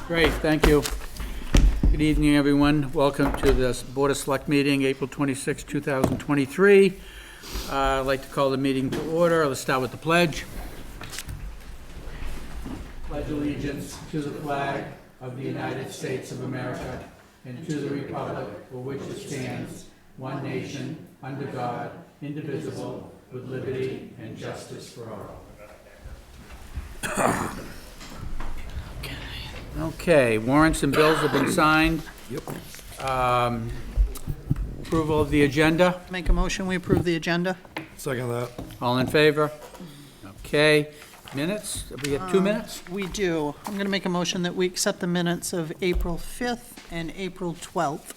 Great, thank you. Good evening, everyone. Welcome to this Board of Select meeting, April 26, 2023. I'd like to call the meeting to order. Let's start with the pledge. Pledge allegiance to the flag of the United States of America and to the republic for which it stands, one nation, under God, indivisible, with liberty and justice for all. Okay, warrants and bills have been signed. Yep. Approval of the agenda. Make a motion, we approve the agenda. Second that. All in favor? Okay. Minutes? We have 2 minutes? We do. I'm going to make a motion that we accept the minutes of April 5th and April 12th.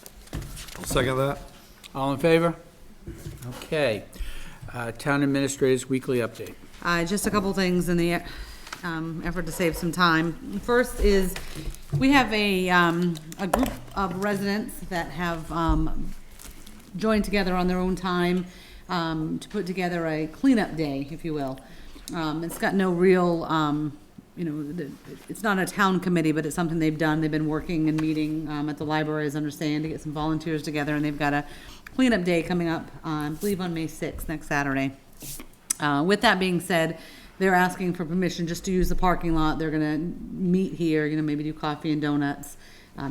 Second that. All in favor? Okay. Town Administrator's Weekly Update. Just a couple things in the effort to save some time. First is, we have a group of residents that have joined together on their own time to put together a cleanup day, if you will. It's got no real, it's not a town committee, but it's something they've done. They've been working and meeting at the library, as I understand, to get some volunteers together, and they've got a cleanup day coming up, I believe on May 6th, next Saturday. With that being said, they're asking for permission just to use the parking lot. They're gonna meet here, maybe do coffee and donuts.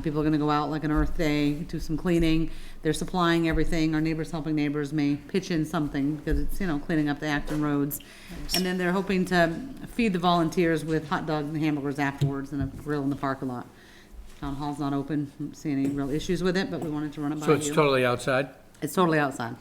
People are gonna go out like an Earth Day, do some cleaning. They're supplying everything. Our Neighbors Helping Neighbors may pitch in something because it's, cleaning up the Acton roads. Nice. And then they're hoping to feed the volunteers with hot dogs and hamburgers afterwards and a grill in the parking lot. Town hall's not open. I don't see any real issues with it, but we wanted to run it by you. So it's totally outside? It's totally outside.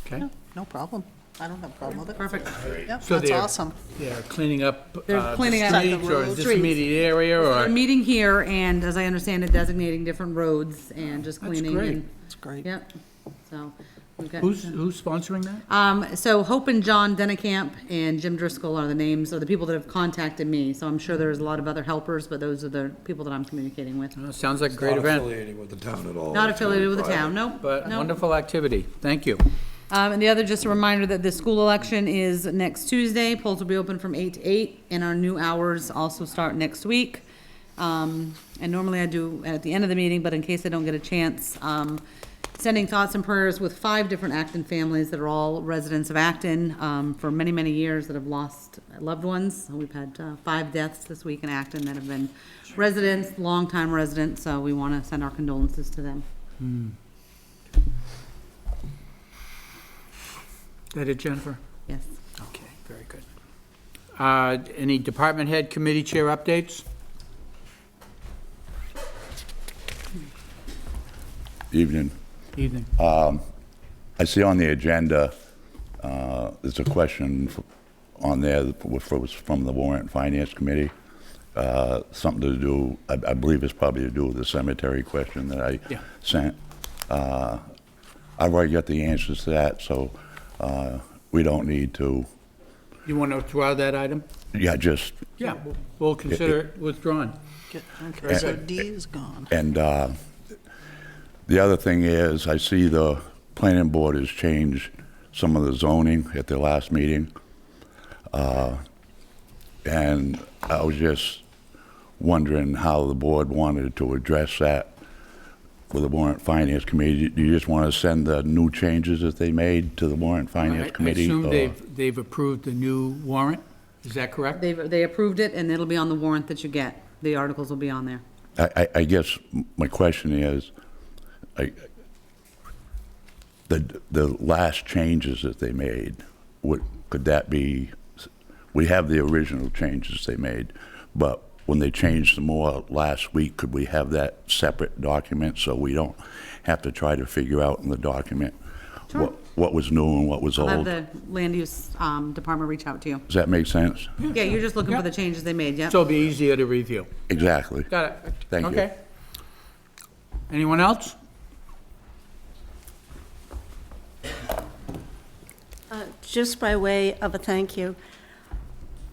Okay. No problem. I don't have a problem with it. Perfect. Yep, So that's they're- awesome. Yeah, cleaning up They're cleaning the up streets, the or is this streets. immediate area, They're or? meeting here and, as I understand it, designating different roads and just That's cleaning. great. And, That's great. yep, so. we've got- Who's sponsoring that? So Hope and John Dennekamp and Jim Driscoll are the names, or the people that have contacted me. So I'm sure there's a lot of other helpers, but those are the people that I'm communicating with. Sounds like a great Not event, affiliated with the town at all. Not affiliated with the town, nope. but nope. wonderful activity. Thank you. And the other, just a reminder that the school election is next Tuesday. Polls will be open from 8 to 8, and our new hours also start next week. And normally I do at the end of the meeting, but in case I don't get a chance, sending thoughts and prayers with 5 different Acton families that are all residents of Acton for many, many years that have lost loved ones. We've had 5 deaths this week in Acton that have been residents, longtime residents, so we want to send our condolences to them. Is that it, Jennifer? Yes. Okay, very good. Any department head committee chair updates? Evening. Evening. I see on the agenda, there's a question on there that was from the Warrant and Finance Committee. Something to do, I believe it's probably to do with the cemetery question that I sent. I've already got the answers to that, so we don't need to. You want to withdraw that item? Yeah, just. Yeah, we'll consider it withdrawn. Okay, so D is gone. And the other thing is, I see the planning board has changed some of the zoning at their last meeting. And I was just wondering how the board wanted to address that with the Warrant Finance Committee. Do you just want to send the new changes that they made to the Warrant Finance Committee? I assume they've approved the new warrant, is that correct? They approved it, and it'll be on the warrant that you get. The articles will be on there. I guess my question is, the last changes that they made, could that be, we have the original changes they made, but when they changed some more last week, could we have that separate document so we don't have to try to figure out in the document what was new and what was I'll old? have the land use department reach out to you. Does that make sense? Yeah, you're just looking for the changes they made, yeah? So it'll be easier to review. Exactly. Got it. Thank you. Okay. Anyone else? Just by way of a thank you,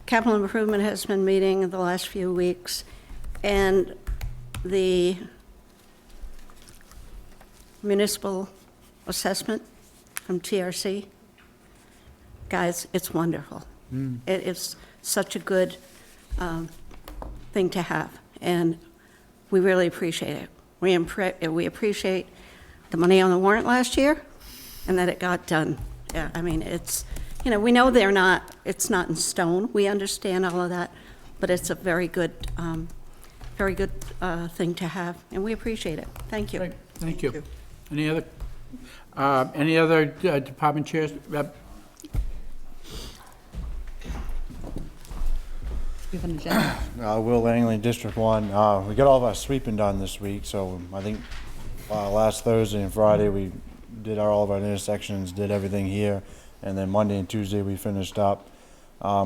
Capital Improvement has been meeting the last few weeks, and the municipal assessment from TRC, guys, it's wonderful. It is such a good thing to have, and we really appreciate it. We appreciate the money on the warrant last year and that it got done. Yeah, I mean, it's, we know it's not in stone. We understand all of that, but it's a very good thing to have, and we appreciate it. Thank you. Great, thank you. Any other department chairs? You have an agenda? Will Langley, District 1. We got all of our sweeping done this week, so I think last Thursday and Friday we did all of our intersections, did everything here, and then Monday and Tuesday we finished up. I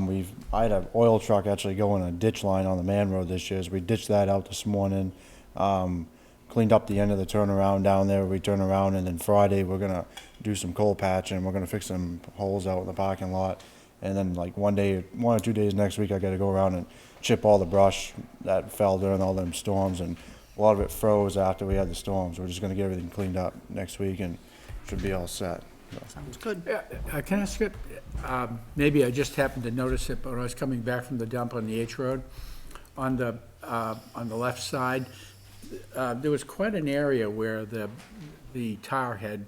had an oil truck actually go in a ditch line on the Man Road this year, so we ditched that out this morning. Cleaned up the end of the turnaround down there. We turn around, and then Friday we're gonna do some coal patching. We're gonna fix some holes out in the parking lot. And then like 1 or 2 days next week, I got to go around and chip all the brush that fell during all them storms, and a lot of it froze after we had the storms. We're just going to get everything cleaned up next week, and should be all set. So. Sounds good. Can I ask you, maybe I just happened to notice it, but when I was coming back from the dump on the H Road, on the left side, there was quite an area where the tar had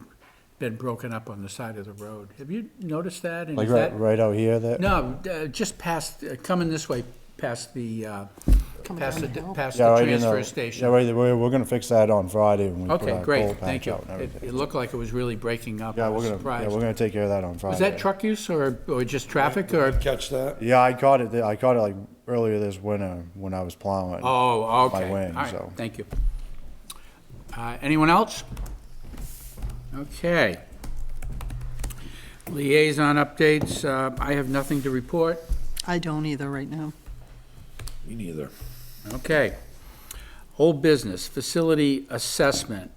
been broken up on the side of the road. Have you noticed that? And Like is that, right out here, that. no, just past, coming this way, past the Coming down the hill. transfer station. Yeah, right. We're going to fix that on Friday when we put Okay, our coal great, patch thank you. out and everything. It looked like it was really breaking up. Yeah, I was we're surprised. gonna take care of that on Friday. Was that truck use or just traffic or? Catch that? Yeah, I caught it like earlier this winter when I was plowing. Oh, okay. My wing, All right, so. thank you. Anyone else? Okay. Liaison updates, I have nothing to report. I don't either right now. Me neither. Okay. Old business, facility assessment.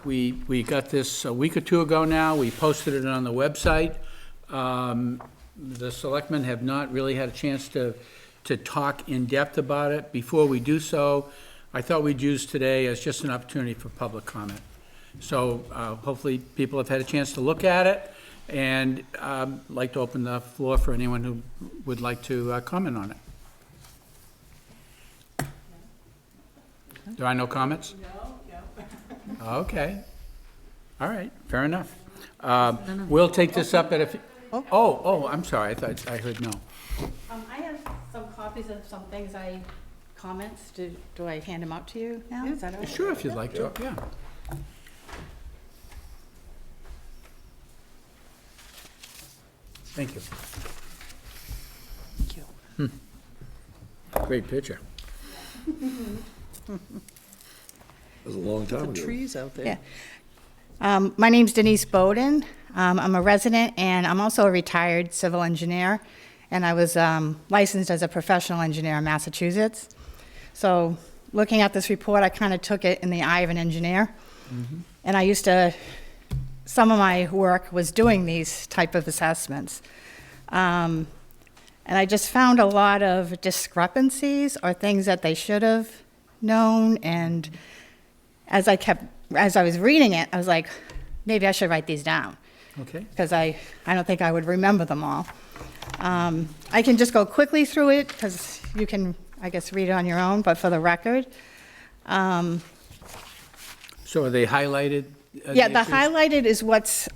We got this a week or two ago now. We posted it on the website. The selectmen have not really had a chance to talk in depth about it. Before we do so, I thought we'd use today as just an opportunity for public comment. So hopefully people have had a chance to look at it, and I'd like to open the floor for anyone who would like to comment on it. There are no comments? No. Okay. All right, fair enough. We'll take this up at a, oh, I'm sorry, I heard no. I have some copies of some things comments. Do I hand them out to you now? Is that okay? Sure, if you'd like to, yeah. Thank you. Thank you. Great picture. That was a long time The ago. trees out there. Yeah. My name's Denise Bowden. I'm a resident, and I'm also a retired civil engineer, and I was licensed as a professional engineer in Massachusetts. So looking at this report, I kind of took it in the eye of an engineer. And I used to, some of my work was doing these type of assessments. And I just found a lot of discrepancies or things that they should have known. And as I was reading it, I was like, maybe I should write these down, Okay. because I don't think I would remember them all. I can just go quickly through it, because you can, I guess, read it on your own, but for the record. So are they highlighted? Yeah, the issues? highlighted is what's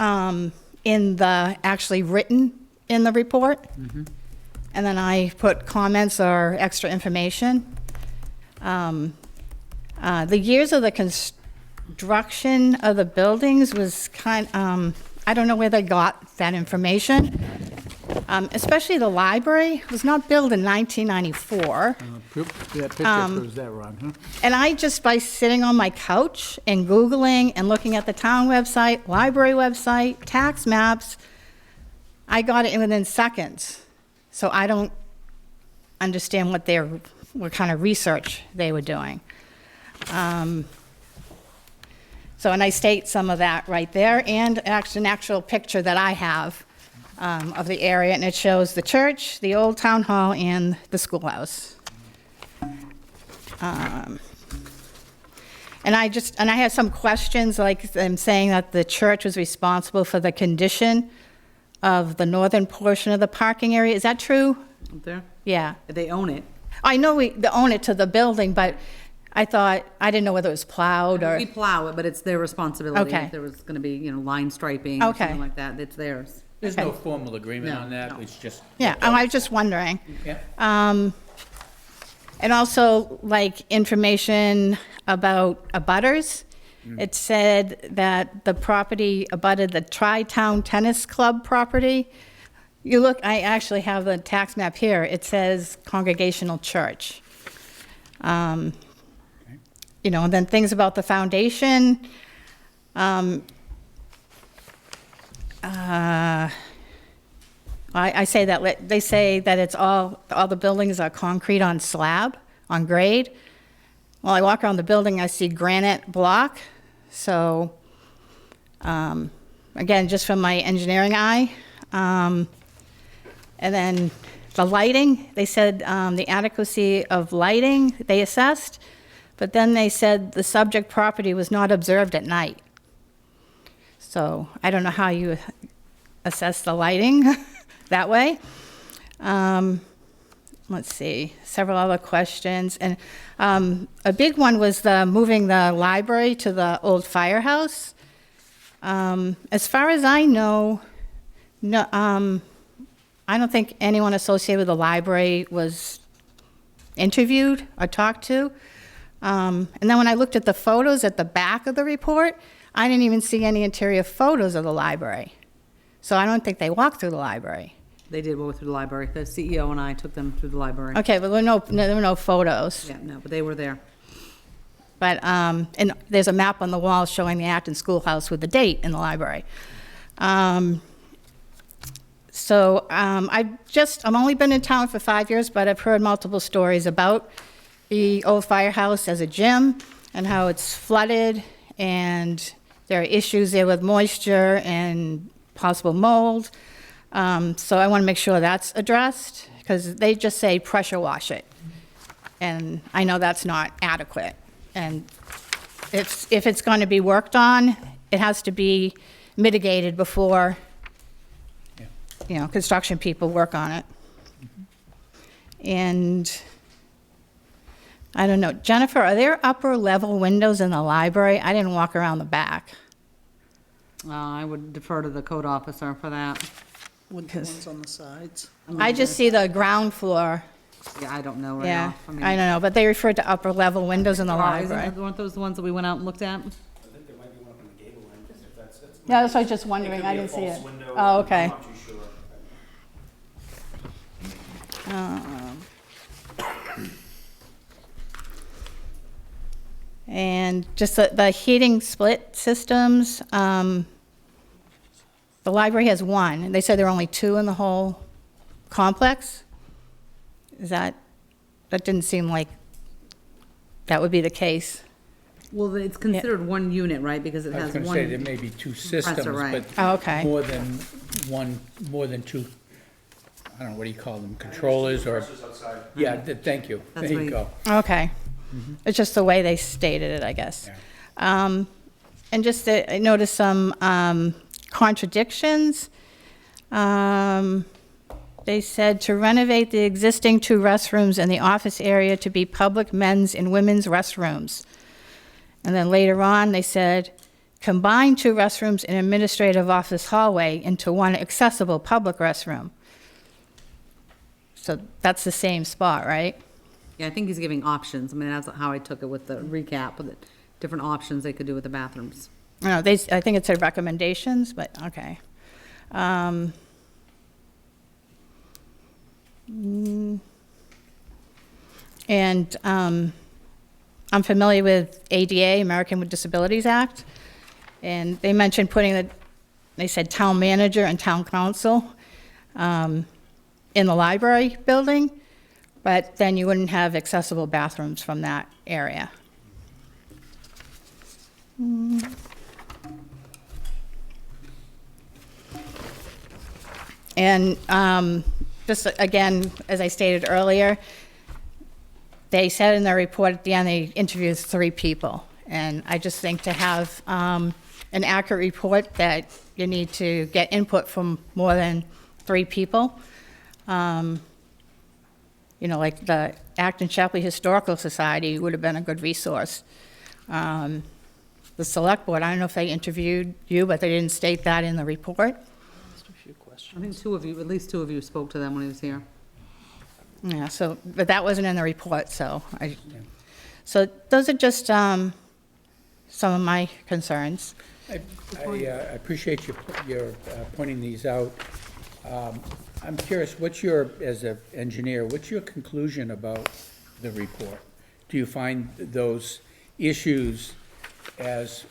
in the, actually written in the report. And then I put comments or extra information. The years of the construction of the buildings was I don't know where they got that information. Especially the library was not built in 1994. That picture proves that wrong, huh? And I just, by sitting on my couch and Googling and looking at the town website, library website, tax maps, I got it within seconds. So I don't understand what kind of research they were doing. And I state some of that right there, and actually an actual picture that I have of the area, and it shows the church, the old town hall, and the schoolhouse. And I have some questions, like I'm saying that the church was responsible for the condition of the northern portion of the parking area. Is that true? Up there? Yeah. They own it. I know they own it to the building, but I thought, I didn't know whether it was plowed or, We plow it, but it's their responsibility. Okay. If there was gonna be, you know, line striping or Okay. something like that, it's theirs. There's no formal agreement No, on that, no. it's just. yeah, I was just wondering. Yeah. And also, like, information about abutters. It said that the property abutted the Tri-Town Tennis Club property. You look, I actually have the tax map here. It says Congregational Church. You know, and then things about the foundation. I say that, they say that it's all the buildings are concrete on slab, on grade. Well, I walk around the building, I see granite block, so, again, just from my engineering eye. And then the lighting, they said the adequacy of lighting, they assessed, but then they said the subject property was not observed at night. So I don't know how you assess the lighting that way. Let's see, several other questions. And a big one was the moving the library to the old firehouse. As far as I know, no, I don't think anyone associated with the library was interviewed or talked to. And then when I looked at the photos at the back of the report, I didn't even see any interior photos of the library. So I don't think they walked through the library. They did go through the library. The CEO and I took them through the library. Okay, but there were no photos. Yeah, no, but they were there. But, and there's a map on the wall showing the Acton Schoolhouse with the date in the library. So I've only been in town for 5 years, but I've heard multiple stories about the old firehouse as a gym and how it's flooded and there are issues there with moisture and possible mold. So I want to make sure that's addressed because they just say pressure wash it. And I know that's not adequate. And if it's going to be worked on, it has to be mitigated before, you know, construction people work on it. And I don't know, Jennifer, are there upper level windows in the library? I didn't walk around the back. I would defer to the code officer for that. With the ones on the sides. I just see the ground floor. Yeah, I don't know right Yeah, off. mean- I don't know, but they referred to upper level windows in the Oh, library. weren't those the ones that we went out and looked at? Yeah, that's what I was just wondering, I didn't see it. Oh, okay. And just the heating split systems, the library has one, and they said there are only two in the whole complex? That didn't seem like that would be the case. Well, it's considered one unit, right, because it I was has gonna one. say, there may be two systems, right. but Oh, okay. more than one, more than two, I don't know, what do you call them, controllers or? Yeah, thank you, there That's you what go. Okay. It's just the way they stated it, I guess. And just, I noticed some contradictions. They said to renovate the existing two restrooms in the office area to be public men's and women's restrooms. And then later on, they said, combine two restrooms in administrative office hallway into one accessible public restroom. So that's the same spot, right? Yeah, I think he's giving options. I mean, that's how I took it with the recap, with the different options they could do with the bathrooms. No, I think it said recommendations, but okay. And I'm familiar with ADA, American with Disabilities Act, and they mentioned they said town manager and town council in the library building, but then you wouldn't have accessible bathrooms from that area. And just again, as I stated earlier, they said in their report at the end they interviewed 3 people. And I just think to have an accurate report that you need to get input from more than 3 people. you know, like the Acton Shapley Historical Society would have been a good resource. The Select Board, I don't know if they interviewed you, but they didn't state that in the report. Just a few questions. I think at least two of you spoke to them when he was here. Yeah, so, but that wasn't in the report, so so those are just some of my concerns. I appreciate your pointing these out. I'm curious, as an engineer, what's your conclusion about the report? Do you find those issues as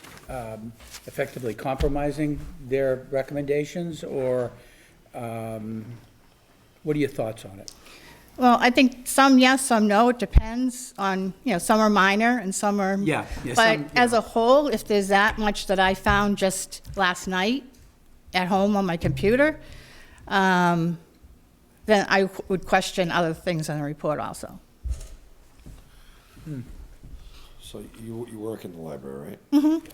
effectively compromising their recommendations, or what are your thoughts on it? Well, I think some yes, some no. It depends on, you know, some are minor and some are. Yeah, But as a whole, if there's that much that I found just last night at home on my computer, then I would question other things in the report also. So you work in the library, right? Mm-hmm.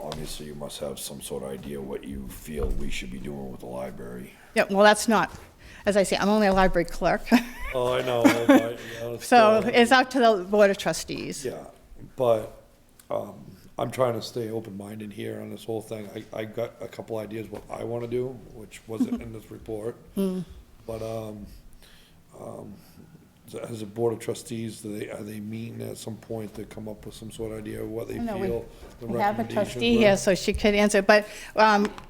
Obviously, you must have some sort of idea what you feel we should be doing with the library. Yeah, well, that's not, as I say, I'm only a library clerk. Oh, I know. But, So it's up to the Board of Trustees. Yeah, but I'm trying to stay open-minded here on this whole thing. I got a couple ideas what I want to do, which wasn't in this report. But as a Board of Trustees, are they meeting at some point to come up with some sort of idea of what they No, feel the We have a recommendations trustee were? here, so she could answer, but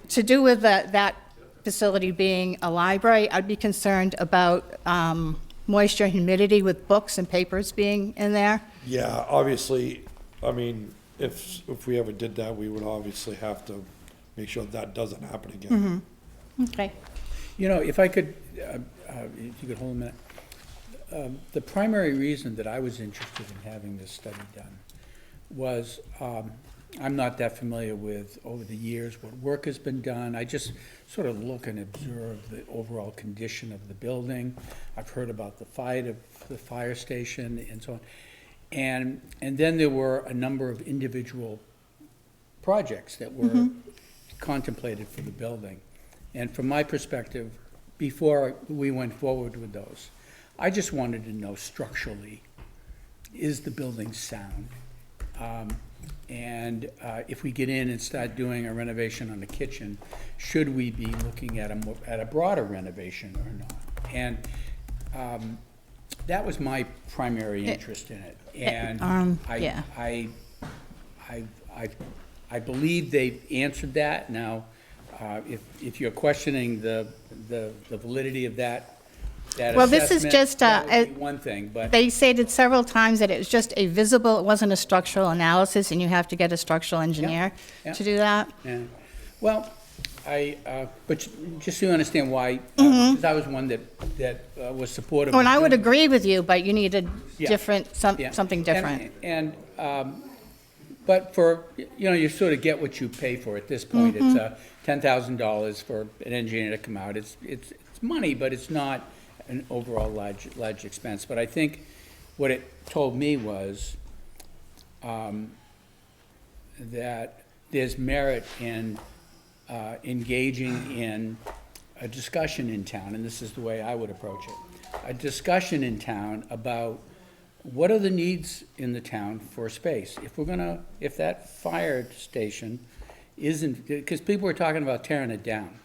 to do with that facility being a library, I'd be concerned about moisture and humidity with books and papers being in there. Yeah, obviously, I mean, if we ever did that, we would obviously have to make sure that doesn't happen again. Okay. You know, if I could, if you could hold a minute. The primary reason that I was interested in having this study done was, I'm not that familiar with, over the years, what work has been done. I just sort of look and observe the overall condition of the building. I've heard about the fire station and so on. And then there were a number of individual projects that were contemplated for the building. And from my perspective, before we went forward with those, I just wanted to know structurally, is the building sound? And if we get in and start doing a renovation on the kitchen, should we be looking at a broader renovation or not? And that was my primary interest in it. And yeah. I believe they've answered that. Now, if you're questioning the validity of that Well, this is assessment, just, that would be one thing, but. They stated several times that it was just a visible, it wasn't a structural analysis, and you have to get a structural engineer yeah. to do that. Yeah. Well, but just so you understand why, because I was one that was supportive. Oh, and of I would doing- agree with you, but you need a Yeah. different, Yeah. something different. But you sort of get what you pay for at this point. It's $10,000 for an engineer to come out. It's money, but it's not an overall large expense. But I think what it told me was that there's merit in engaging in a discussion in town, and this is the way I would approach it. A discussion in town about what are the needs in the town for space? If that fire station isn't, because people were talking about tearing it down.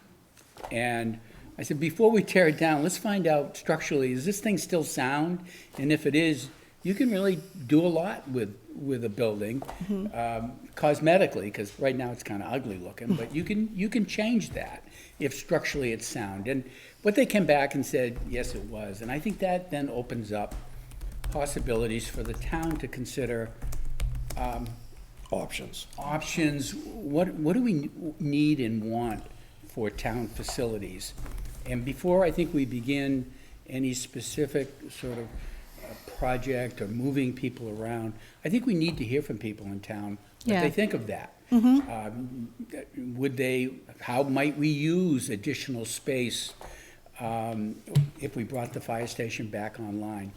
And I said, before we tear it down, let's find out structurally, is this thing still sound? And if it is, you can really do a lot with a building, cosmetically, because right now it's kind of ugly looking, but you can change that if structurally it's sound. And what they came back and said, yes, it was. And I think that then opens up possibilities for the town to consider Options. What do we need and want for town facilities? And before I think we begin any specific sort of project or moving people around, I think we need to hear from people in town what Yeah. they think of that. How might we use additional space if we brought the fire station back online?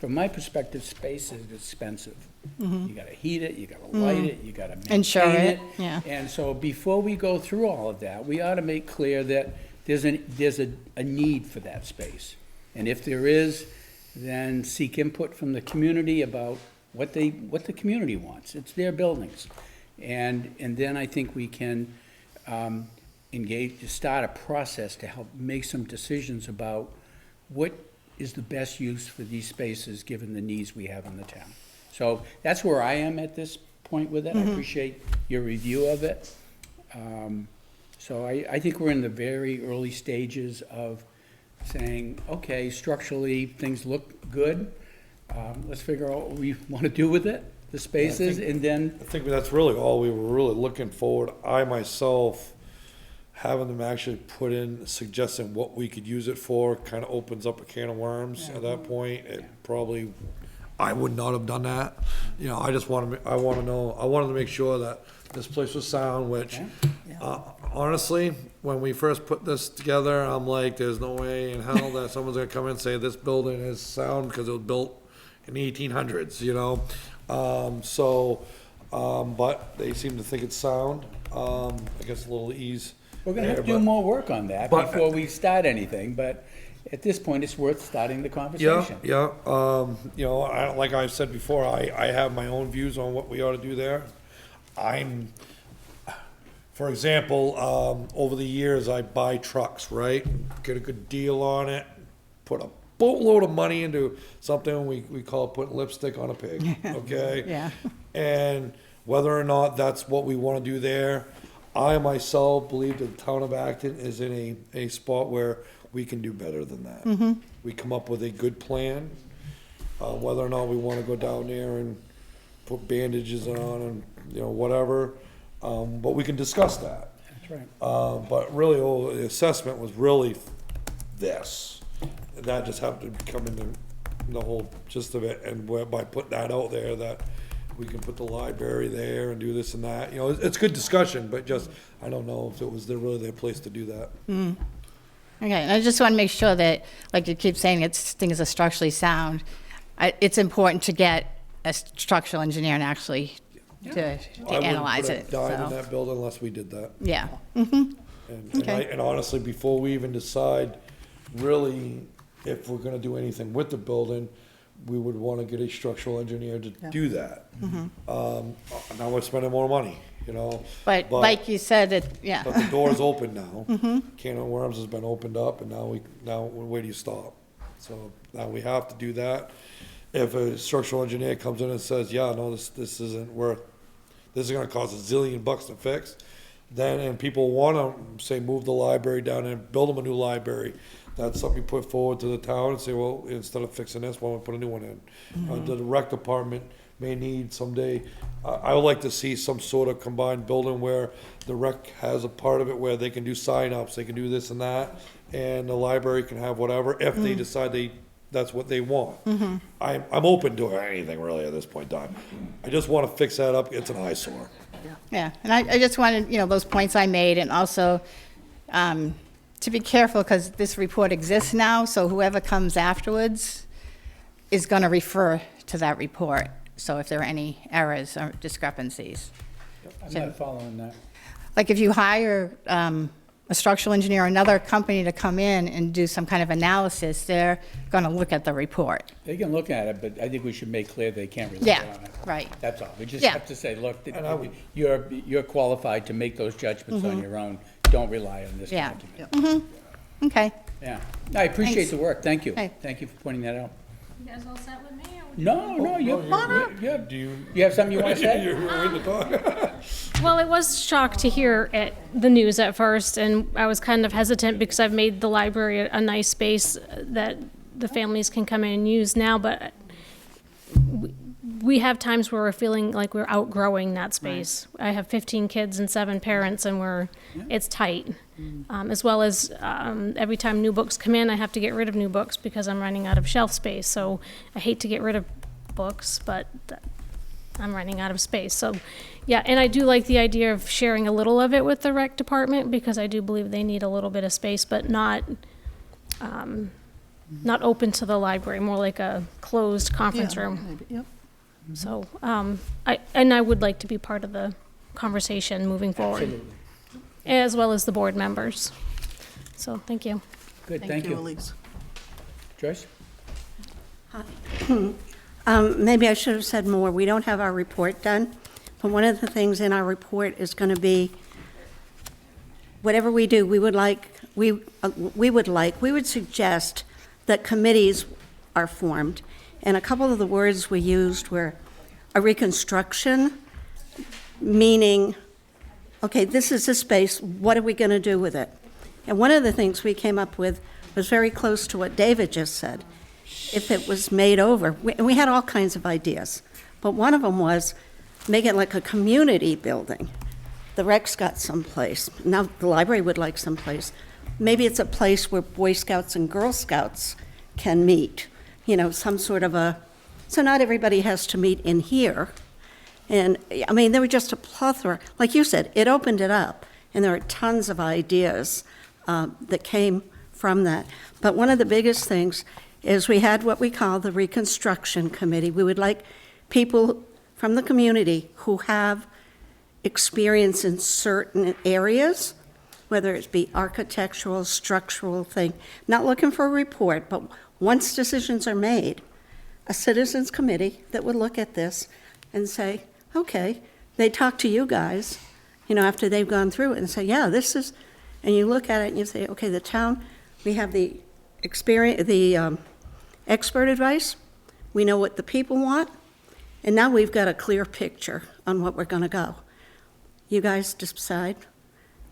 From my perspective, space is expensive. You gotta heat it, you gotta light it, you gotta Insure maintain it, it. yeah. And so before we go through all of that, we ought to make clear that there's a need for that space. And if there is, then seek input from the community about what the community wants. It's their buildings. And then I think we can start a process to help make some decisions about what is the best use for these spaces, given the needs we have in the town. So that's where I am at this point with it. I appreciate your review of it. So I think we're in the very early stages of saying, okay, structurally, things look good. Let's figure out what we want to do with it, the spaces, and then, I think that's really all we were really looking forward. I myself, having them actually put in, suggesting what we could use it for, kind of opens up a can of worms at that point. It probably, I would not have done that. You know, I just want to, I wanted to make sure that this place was sound, which, honestly, when we first put this together, I'm like, there's no way in hell that someone's gonna come in and say this building is sound because it was built in the 1800s, you know? But they seem to think it's sound. I guess a little ease. we're gonna have to there, do but- more work on that but- before we start anything, but at this point, it's worth starting the Yeah, conversation. yeah, you know, like I've said before, I have my own views on what we ought to do there. For example, over the years, I buy trucks, right? Get a good deal on it, put a boatload of money into something we call putting lipstick on a pig, okay? Yeah. And whether or not that's what we wanna do there, I myself believe that the town of Acton is in a spot where we can do better than that. We come up with a good plan, whether or not we wanna go down there and put bandages on and, you know, whatever, but we can discuss that. That's right. But really, the assessment was really this. That just happened to come into the whole gist of it, and by putting that out there, that we can put the library there and do this and that, you know, it's good discussion, but just, I don't know if it was really their place to do that. Okay, and I just want to make sure that, like you keep saying, things are structurally sound. It's important to get a structural engineer and actually to analyze it. I wouldn't put a dime in So, that building unless we did that. yeah. And honestly, before we even decide really if we're gonna do anything with the building, we would wanna get a structural engineer to do that. Now we're spending more money, you know? But like you said, yeah. But the door's open now. Can of worms has been opened up, and now where do you stop? So now we have to do that. If a structural engineer comes in and says, yeah, no, this isn't worth, this is gonna cost $1 zillion to fix, then, and people wanna, say, move the library down and build them a new library, that's something you put forward to the town and say, well, instead of fixing this, why don't we put a new one in? The rec department may need someday, I would like to see some sort of combined building where the rec has a part of it where they can do sign-ups, they can do this and that, and the library can have whatever, if they decide that's what they want. I'm open to anything really at this point in time. I just wanna fix that up, it's an eyesore. Yeah, and I just wanted, those points I made, and also to be careful, because this report exists now, so whoever comes afterwards is going to refer to that report, so if there are any errors or discrepancies. I'm not following that. Like if you hire a structural engineer or another company to come in and do some kind of analysis, they're going to look at the report. They can look at it, but I think we should make clear they can't rely Yeah, on it. right. That's all. We just Yeah. have to say, look, And I would- you're qualified to make those judgments on your own. Don't rely on this Yeah. document. Okay. Yeah. I appreciate Thanks. the work. Thank you. Hey. Thank you for pointing that out. You guys all set with me? Or would you- No, you Do you? you have something you want to say? You're waiting to talk? Well, it was shocked to hear the news at first, and I was kind of hesitant because I've made the library a nice space that the families can come in and use now, but we have times where we're feeling like we're outgrowing that space. I have 15 kids and 7 parents, and it's tight. As well as every time new books come in, I have to get rid of new books because I'm running out of shelf space. So I hate to get rid of books, but I'm running out of space. So, yeah, and I do like the idea of sharing a little of it with the rec department because I do believe they need a little bit of space, but not open to the library, more like a closed conference room. Yep. So, I would like to be part of the conversation moving forward, Absolutely. as well as the board members. So, thank you. Good, thank you. Elise. Joyce? Maybe I should have said more. We don't have our report done, but one of the things in our report is going to be, whatever we do, we would suggest that committees are formed. And a couple of the words we used were a reconstruction, meaning, okay, this is the space, what are we going to do with it? And one of the things we came up with was very close to what David just said. If it was made over, we had all kinds of ideas, but one of them was make it like a community building. The rec's got someplace. Now the library would like someplace. Maybe it's a place where Boy Scouts and Girl Scouts can meet, you know, some sort of a, so not everybody has to meet in here. And, I mean, there were just a plethora. Like you said, it opened it up, and there are tons of ideas that came from that. But one of the biggest things is we had what we call the Reconstruction Committee. We would like people from the community who have experience in certain areas, whether it be architectural, structural thing, not looking for a report, but once decisions are made, a citizens committee that would look at this and say, okay, they talk to you guys, you know, after they've gone through it and say, yeah, this is, and you look at it and you say, okay, the town, we have the experience, the expert advice, we know what the people want, and now we've got a clear picture on what we're going to go. You guys decide,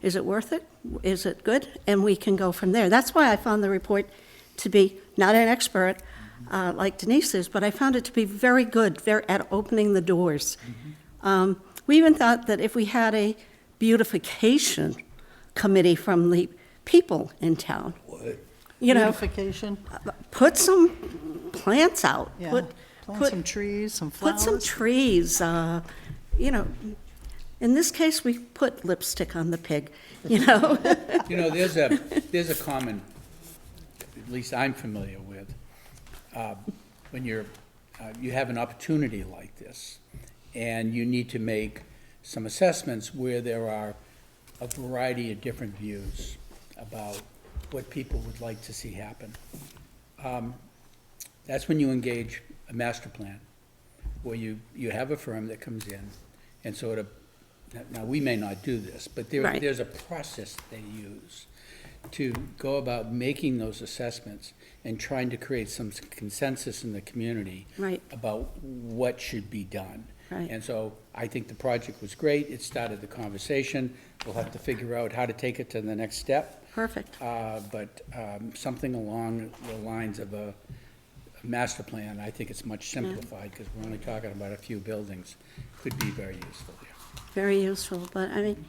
is it worth it? Is it good? And we can go from there. That's why I found the report to be not an expert like Denise is, but I found it to be very good at opening the doors. We even thought that if we had a beautification committee from the people in town, you know, Beautification, put some plants out. yeah. Plant some trees, some flowers. Put some trees, you know. In this case, we put lipstick on the pig, you know. You know, there's a common, at least I'm familiar with, when you have an opportunity like this, and you need to make some assessments where there are a variety of different views about what people would like to see happen. That's when you engage a master plan, where you have a firm that comes in and sort of, now we may not do this, but Right. there's a process they use to go about making those assessments and trying to create some consensus in the community Right. about what should be done. Right. And so I think the project was great. It started the conversation. We'll have to figure out how to take it to the next step. Perfect. But something along the lines of a master plan, I think it's much simplified, because we're only talking about a few buildings, could be very useful there. Very useful, but I mean,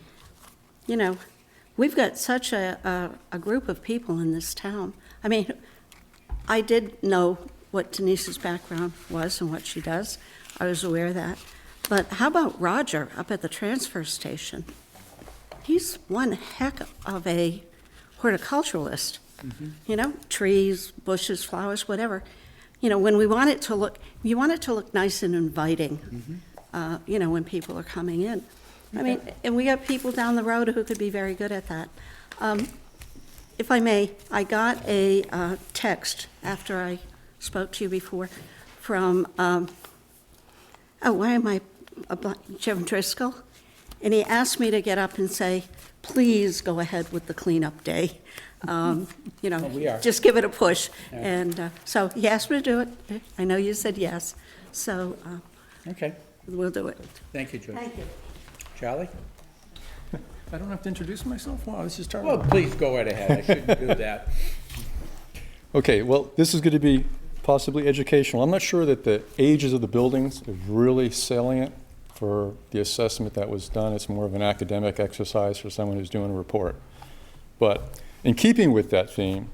you know, we've got such a group of people in this town. I mean, I did know what Denise's background was and what she does. I was aware of that. But how about Roger up at the transfer station? He's one heck of a horticulturalist. You know, trees, bushes, flowers, whatever. You know, when we want it to look, you want it to look nice and inviting, you know, when people are coming in. I mean, and we got people down the road who could be very good at that. If I may, I got a text after I spoke to you before from, Jim Driscoll, and he asked me to get up and say, please go ahead with the cleanup day. You know, we are. just give it a push. Yeah. And so he asked me to do it. I know you said yes, so Okay, we'll do it. thank you, Joyce. Thank you. Charlie? I don't have to introduce myself? Wow, this is Well, terrible. please go right ahead. I shouldn't do that. Okay, well, this is going to be possibly educational. I'm not sure that the ages of the buildings is really salient for the assessment that was done. It's more of an academic exercise for someone who's doing a report. But in keeping with that theme,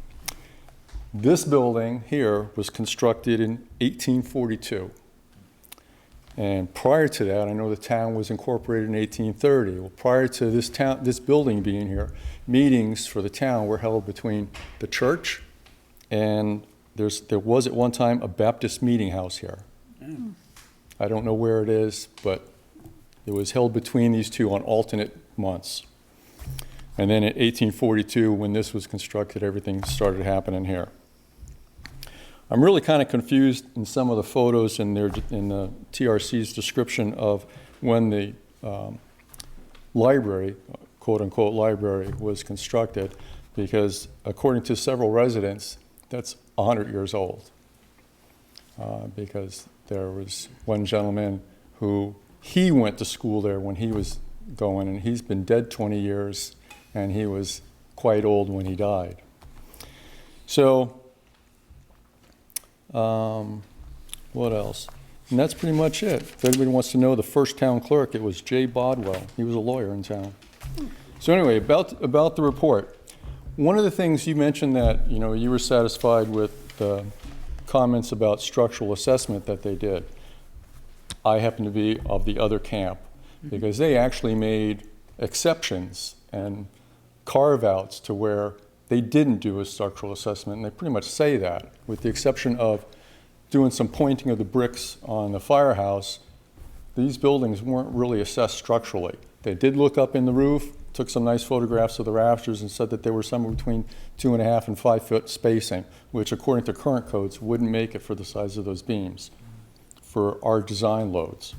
this building here was constructed in 1842. And prior to that, I know the town was incorporated in 1830. Well, prior to this building being here, meetings for the town were held between the church and there was at one time a Baptist meeting house here. I don't know where it is, but it was held between these two on alternate months. And then in 1842, when this was constructed, everything started happening here. I'm really kind of confused in some of the photos in the TRC's description of when the library, quote-unquote library, was constructed, because according to several residents, that's 100 years old. Because there was one gentleman who, he went to school there when he was going, and he's been dead 20 years, and he was quite old when he died. So, what else? And that's pretty much it. If anybody wants to know the first town clerk, it was Jay Bodwell. He was a lawyer in town. So anyway, about the report. One of the things you mentioned that, you know, you were satisfied with the comments about structural assessment that they did. I happen to be of the other camp, because they actually made exceptions and carve-outs to where they didn't do a structural assessment, and they pretty much say that, with the exception of doing some pointing of the bricks on the firehouse. These buildings weren't really assessed structurally. They did look up in the roof, took some nice photographs of the rafters, and said that they were somewhere between 2.5 and 5 foot spacing, which according to current codes wouldn't make it for the size of those beams for our design loads.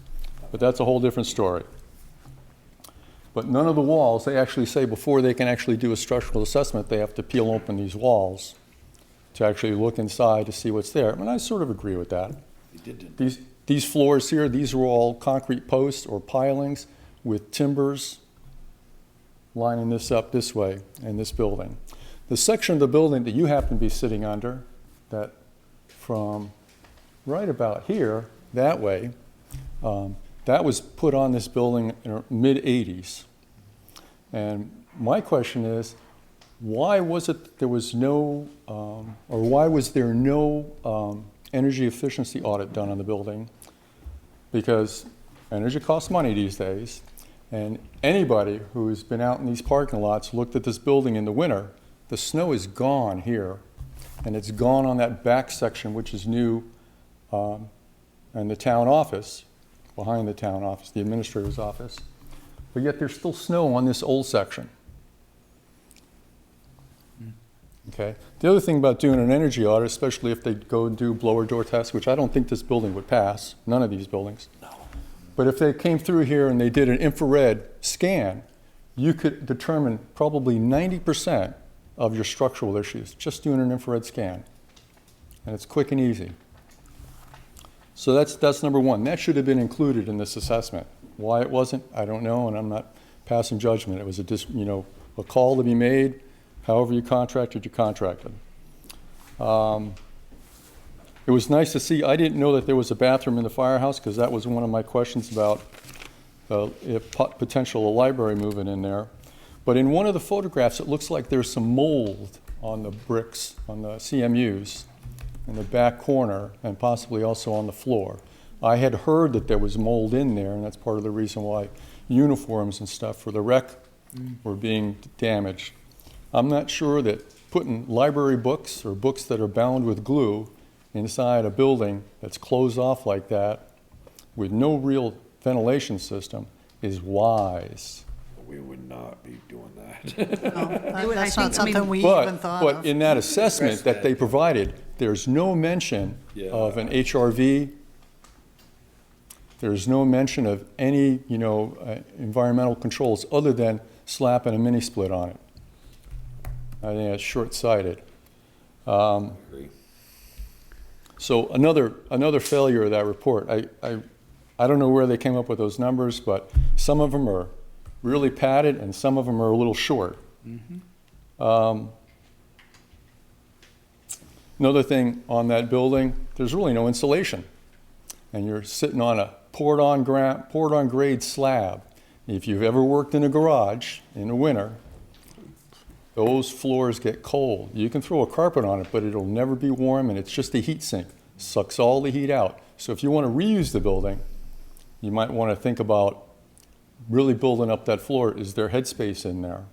But that's a whole different story. But none of the walls, they actually say before they can actually do a structural assessment, they have to peel open these walls to actually look inside to see what's there. And I sort of agree with that. These floors here, these are all concrete posts or pilings with timbers lining this up this way in this building. The section of the building that you happen to be sitting under, that from right about here, that way, that was put on this building in the mid-'80s. And my question is, why was it there was no, or why was there no energy efficiency audit done on the building? Because energy costs money these days, and anybody who's been out in these parking lots looked at this building in the winter, the snow is gone here, and it's gone on that back section, which is new, and the town office, behind the town office, the administrator's office. But yet there's still snow on this old section. Okay. The other thing about doing an energy audit, especially if they go and do blower door tests, which I don't think this building would pass, none of these buildings. No. But if they came through here and they did an infrared scan, you could determine probably 90% of your structural issues just doing an infrared scan. And it's quick and easy. So that's number one. That should have been included in this assessment. Why it wasn't, I don't know, and I'm not passing judgment. It was a call to be made. However you contracted, you contracted. It was nice to see. I didn't know that there was a bathroom in the firehouse, because that was one of my questions about if potential library moving in there. But in one of the photographs, it looks like there's some mold on the bricks, on the CMUs, in the back corner, and possibly also on the floor. I had heard that there was mold in there, and that's part of the reason why uniforms and stuff for the rec were being damaged. I'm not sure that putting library books or books that are bound with glue inside a building that's closed off like that with no real ventilation system is wise. We would not be doing that. That's not something we even thought of. But in that assessment that they provided, there's no mention of an HRV. There's no mention of any, environmental controls other than slapping a mini split on it. I think that's short-sighted. So another failure of that report. I don't know where they came up with those numbers, but some of them are really padded and some of them are a little short. Another thing on that building, there's really no insulation, and you're sitting on a poured on grade slab. If you've ever worked in a garage in the winter, those floors get cold. You can throw a carpet on it, but it'll never be warm, and it's just a heat sink. Sucks all the heat out. So if you want to reuse the building, you might want to think about really building up that floor. Is there headspace in there?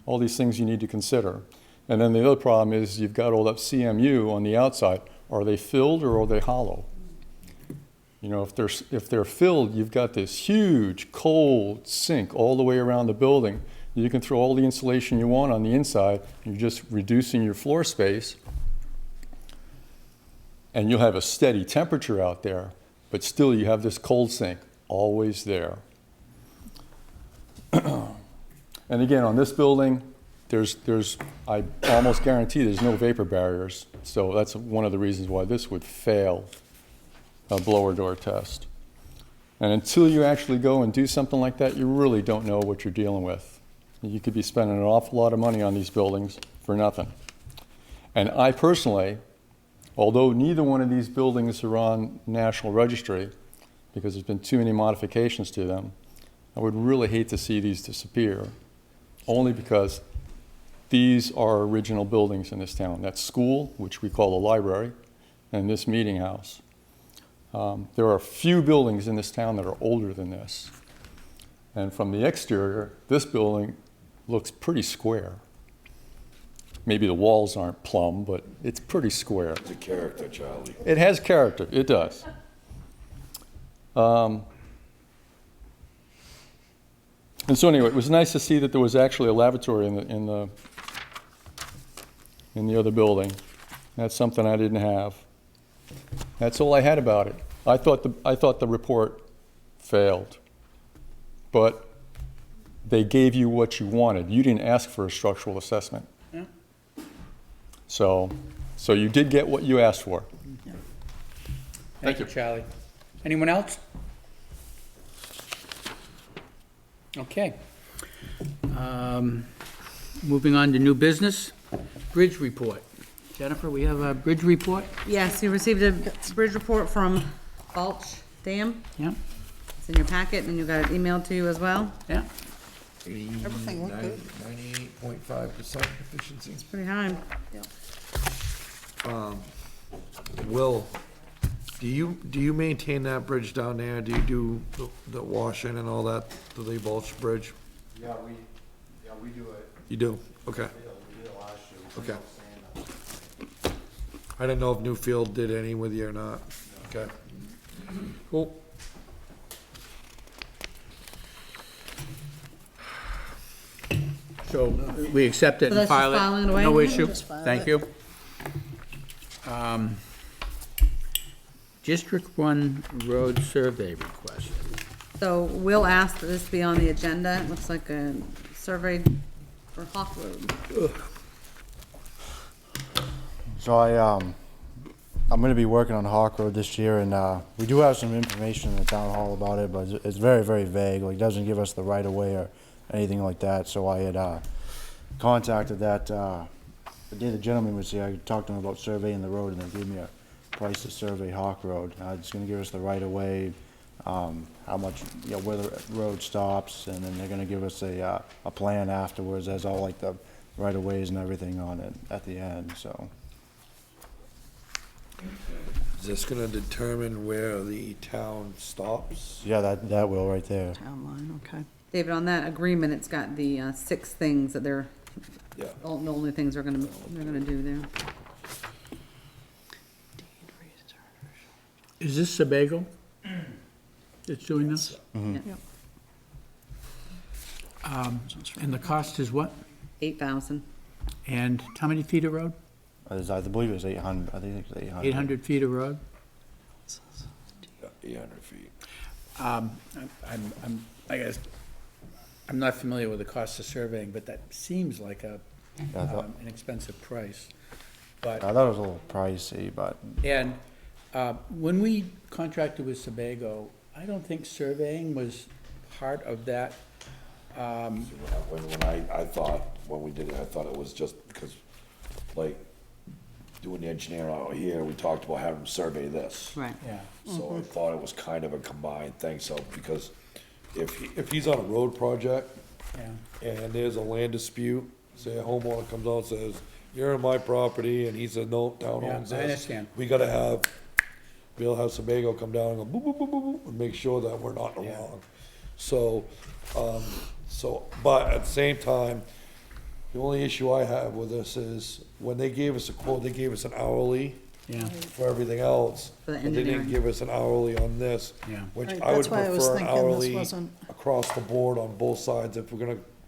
All these things you need to consider. And then the other problem is you've got all that CMU on the outside. Are they filled or are they hollow? If they're filled, you've got this huge cold sink all the way around the building. You can throw all the insulation you want on the inside. You're just reducing your floor space. and you'll have a steady temperature out there, but still you have this cold sink always there. And again, on this building, I almost guarantee there's no vapor barriers, so that's one of the reasons why this would fail a blower door test. And until you actually go and do something like that, you really don't know what you're dealing with. You could be spending an awful lot of money on these buildings for nothing. And I personally, although neither one of these buildings are on National Registry, because there's been too many modifications to them, I would really hate to see these disappear, only because these are original buildings in this town. That school, which we call the library, and this meeting house. There are a few buildings in this town that are older than this. And from the exterior, this building looks pretty square. Maybe the walls aren't plumb, but it's pretty square. It's a character, Charlie. It has character, it does. And so anyway, it was nice to see that there was actually a lavatory in the other building. That's something I didn't have. That's all I had about it. I thought the report failed, but they gave you what you wanted. You didn't ask for a structural assessment. Yeah. So you did get what you asked for. Thank you, Charlie. Anyone else? Okay. Moving on to new business, bridge report. Jennifer, we have a bridge report? Yes, you received a bridge report from Balch Dam. Yeah, It's in your packet, and you got it emailed to you as well. yeah. Everything looked good. 98.5% efficiency. Pretty high. Will, do you maintain that bridge down there? Do you do the washing and all that, the Lee Balch Bridge? Yeah, we do it. You do? Okay. We did it last year. Okay. I didn't know if Newfield did any with you or not. Okay. Cool. So we accept it So and that's just file it? filing it away? No Yeah, issue? just file Thank it. you. District 1 road survey request. So we'll ask that this be on the agenda. It looks like a survey for Hawk Road. So I'm gonna be working on Hawk Road this year, and we do have some information in the town hall about it, but it's very, very vague. Like, doesn't give us the right of way or anything like that. So I had contacted that the day the gentleman was here. I talked to him about surveying the road, and they gave me a price to survey Hawk Road. It's gonna give us the right of way, how much, where the road stops, and then they're gonna give us a plan afterwards. Has all like the right of ways and everything on it at the end. So. Is this gonna determine where the town stops? Yeah, that will right there. Town line, okay. David, on that agreement, it's got the 6 things that they're, Yeah. the only things they're gonna do there. Is this Sebago that's doing this? Yeah. And the cost is what? 8,000. And how many feet of road? I believe it was 800. I think it's 800. 800 feet of road? Yeah, 800 feet. I guess, I'm not familiar with the cost of surveying, but that seems like Yeah, I thought- an expensive price. But, I thought it was a little pricey, but and when we contracted with Sebago, I don't think surveying was part of that. When I thought, when we did it, I thought it was just because, like, doing the engineering out here, we talked about having them survey this. Right. Yeah. So I thought it was kind of a combined thing, so, because if he's on a road project Yeah. and there's a land dispute, say a homeowner comes out and says, you're in my property, and he says, no, town Yeah, owns this. I understand. We gotta we'll have Sebago come down and go boop, boop, boop, boop, boop, and make sure that we're not in the Yeah. wrong. So, but at the same time, the only issue I have with this is, when they gave us a quote, they gave us an hourly Yeah, for everything else. For the But they didn't engineering. give us an hourly on this. Yeah. Which Right, I would that's why I was prefer an thinking this hourly wasn't- across the board on both sides. If we're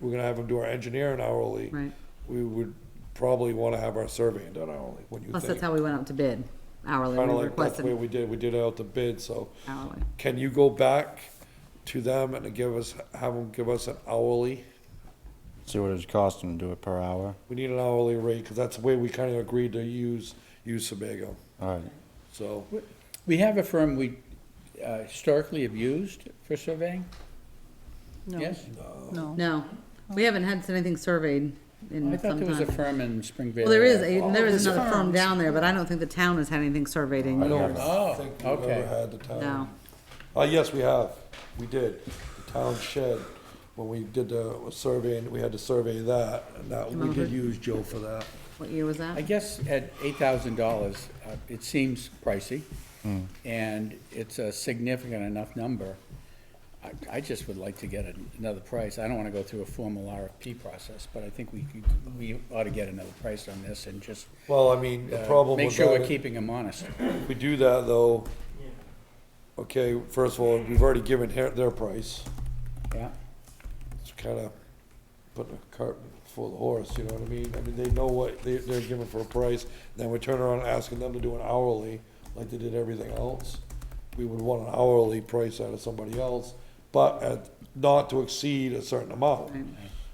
gonna have them do our engineering hourly. Right. We would probably wanna have our surveying done hourly, what do you Plus, that's think? how we went out to bid. hourly, kinda we like that's the way requested we did it out the bid, so. hourly. Can you go back to them and have them give us an hourly? See what it's costing to do it per hour. We need an hourly rate, cause that's the way we kinda agreed to use Sebago, All right. so. We have a firm we historically have used for surveying, No, yes? no. No, we haven't had anything surveyed I in thought some there was a time. firm in Springvale. Well, there is, there's another firm firms. down there, but I don't think the town has had anything surveyed in I years. don't Oh, think we've okay. ever had the town. No. Yes, we have. We did. The town shed, when we did the survey, and we had to survey that, and that, we Remember? did use Joe for that. What year was I that? guess at $8,000, it seems pricey, and it's a significant enough number. I just would like to get another price. I don't want to go through a formal RFP process, but I think we ought to get another price on this and just Well, I mean, the problem make with sure we're that, keeping them honest. if we do that though, okay, first of all, we've already given their price. Yeah, It's kinda putting a cart before the horse, you know what I mean? I mean, they know what they're giving for a price, then we turn around asking them to do an hourly, like they did everything else. We would want an hourly price out of somebody else, but not to exceed a certain amount. Right.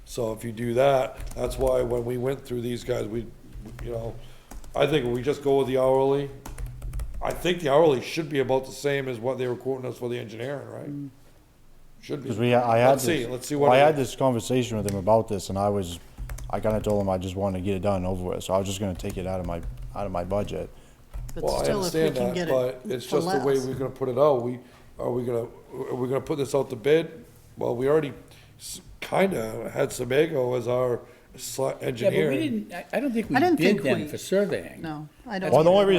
So if you do that, that's why when we went through these guys, I think if we just go with the hourly, I think the hourly should be about the same as what they were quoting us for the engineering, right? Should be. Because let's see what. I had this conversation with him about this, and I kinda told him I just wanted to get it done and over with, so I was just gonna take it out of my budget. But Well, I still, if we understand can that, get but it it's for just the way less. we're gonna put it out. Are we gonna put this out to bid? Well, we already kinda had Sebago as our yeah, but engineer. we didn't, I don't think we I didn't bid think them we- for surveying. No, I don't. Well, the only either.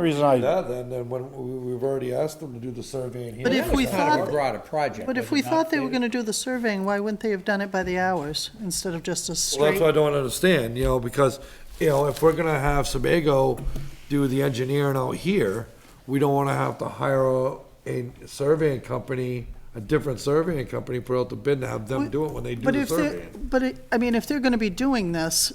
reason I, That then when we've already asked them to do the survey in here. But if we Kind of a thought, broader project. but if was we it not, thought they were David? gonna do the surveying, why wouldn't they have done it by the hours instead of just a Well, that's straight? what I don't understand, because, if we're gonna have Sebago do the engineering out here, we don't wanna have to hire a surveying company, a different surveying company, put out the bid and have them do it when they do But the if they're, surveying. but I mean, if they're gonna be doing this,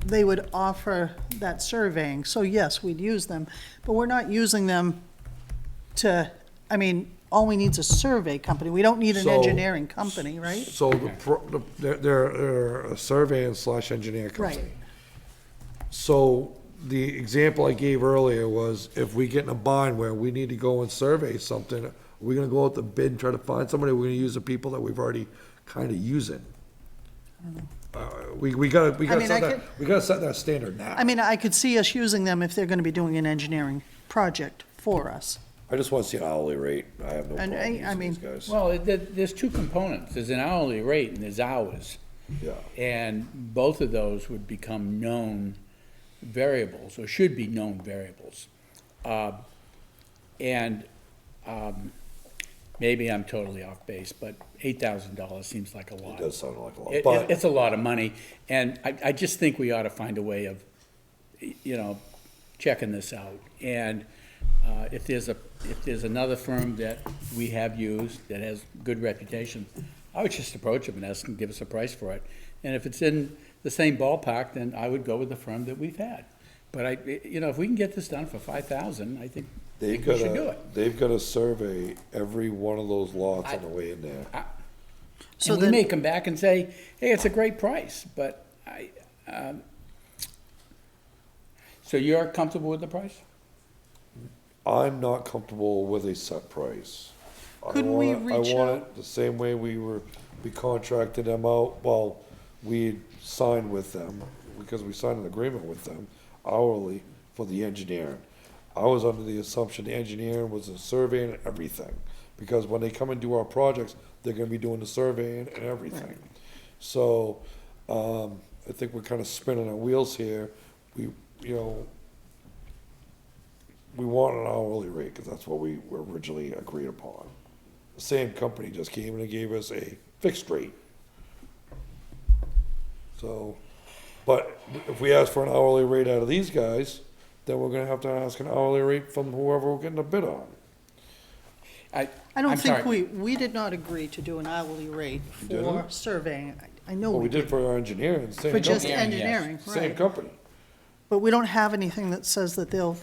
they would offer that surveying, so yes, we'd use them, but we're not using them to, I mean, all we need is a survey company, we don't need an So- engineering company, right? So they're a surveying slash engineer company. Right. So the example I gave earlier was if we get in a bind where we need to go and survey something, are we gonna go out to bid and try to find somebody, or we're gonna use the people that we've already kinda using? We gotta I mean, set that, we gotta set that standard now. I mean, I could see us using them if they're gonna be doing an engineering project for us. I just wanna see an hourly rate. I have no And problem I using mean- these guys. Well, there's two components. There's an hourly rate and there's hours. Yeah. And both of those would become known variables, or should be known variables. And maybe I'm totally off base, but $8,000 seems like a lot. It does sound like a lot, It- but. It's a lot of money, and I just think we ought to find a way of, checking this out. And if there's another firm that we have used that has good reputation, I would just approach them and ask them to give us a price for it. And if it's in the same ballpark, then I would go with the firm that we've had. But if we can get this done for $5,000, I think we should do it. They've gotta survey every one of those lots on the way in there. So And we then- may come back and say, hey, it's a great price, but so you're comfortable with the price? I'm not comfortable with a set price. Couldn't we reach I want out? it the same way we contracted them out, well, we signed with them, because we signed an agreement with them hourly for the engineering. I was under the assumption the engineering was the surveying and everything, because when they come and do our projects, they're gonna be doing the surveying and everything. So, I think we're kinda spinning our wheels here. We want an hourly rate, cause that's what we were originally agreed upon. The same company just came in and gave us a fixed rate. So, but if we ask for an hourly rate out of these guys, then we're gonna have to ask an hourly rate from whoever we're getting a bid on. I I'm don't think sorry. we did not agree to do an hourly rate for didn't? surveying, I know Well, we we did did, for our engineering, same for just company, Engineering, yes. engineering, same right. company. But we don't have anything that says that they'll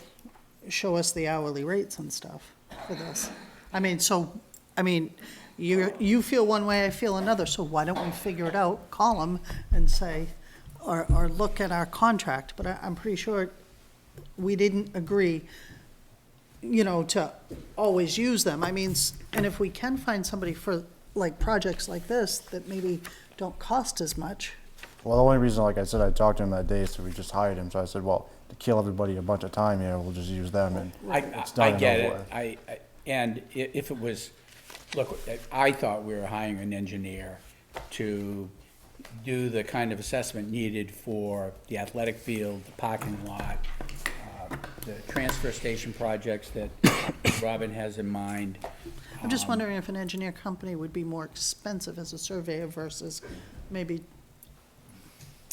show us the hourly rates and stuff for this. You feel one way, I feel another, so why don't we figure it out, call them and say, or look at our contract, but I'm pretty sure we didn't agree, to always use them. And if we can find somebody for, like, projects like this that maybe don't cost as much. Well, the only reason, like I said, I talked to him that day, so we just hired him, so I said, well, to kill everybody a bunch of time here, we'll just use them, and it's I done get and it. over with. And if it was, look, I thought we were hiring an engineer to do the kind of assessment needed for the athletic field, the parking lot, the transfer station projects that Robin has in mind. I'm just wondering if an engineer company would be more expensive as a surveyor versus maybe,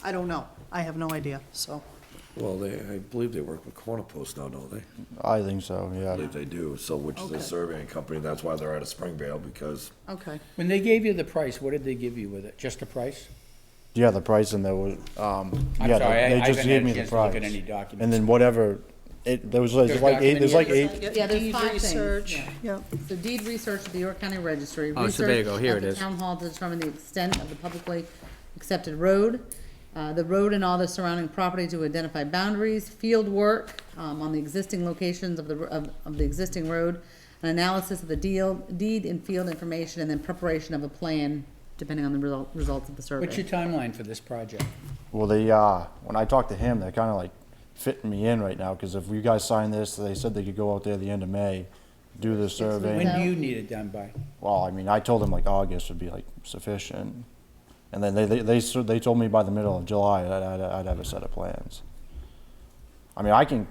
I don't know. I have no idea, so. Well, I believe they work with Corner Post now, don't they? I think so, I yeah. believe they do, so, which is a Okay. surveying company, that's why they're out of Springvale, because Okay. When they gave you the price, what did they give you with it? Just a price? Yeah, the price, and there was, I'm yeah, sorry, I they just haven't gave had me a the chance to look price. at any documents. And then whatever, there was like There's eight, there's like document eight, Yeah, there's Deed 5 things. research, Yeah. yep. So deed research at the York County Registry. Oh, so there you go. Here it Research is. at the town hall to determine the extent of the publicly accepted road, the road and all the surrounding property to identify boundaries, field work, on the existing locations of the existing road, an analysis of the deed and field information, and then preparation of a plan, depending on the results of the survey. What's your timeline for this project? well, they, when I talked to him, they're kinda like fitting me in right now, cause if you guys sign this, they said they could go out there at the end of May, do the survey. When do you need it done by? Well, I told them like August would be like sufficient. And then they told me by the middle of July that I'd have a set of plans. I can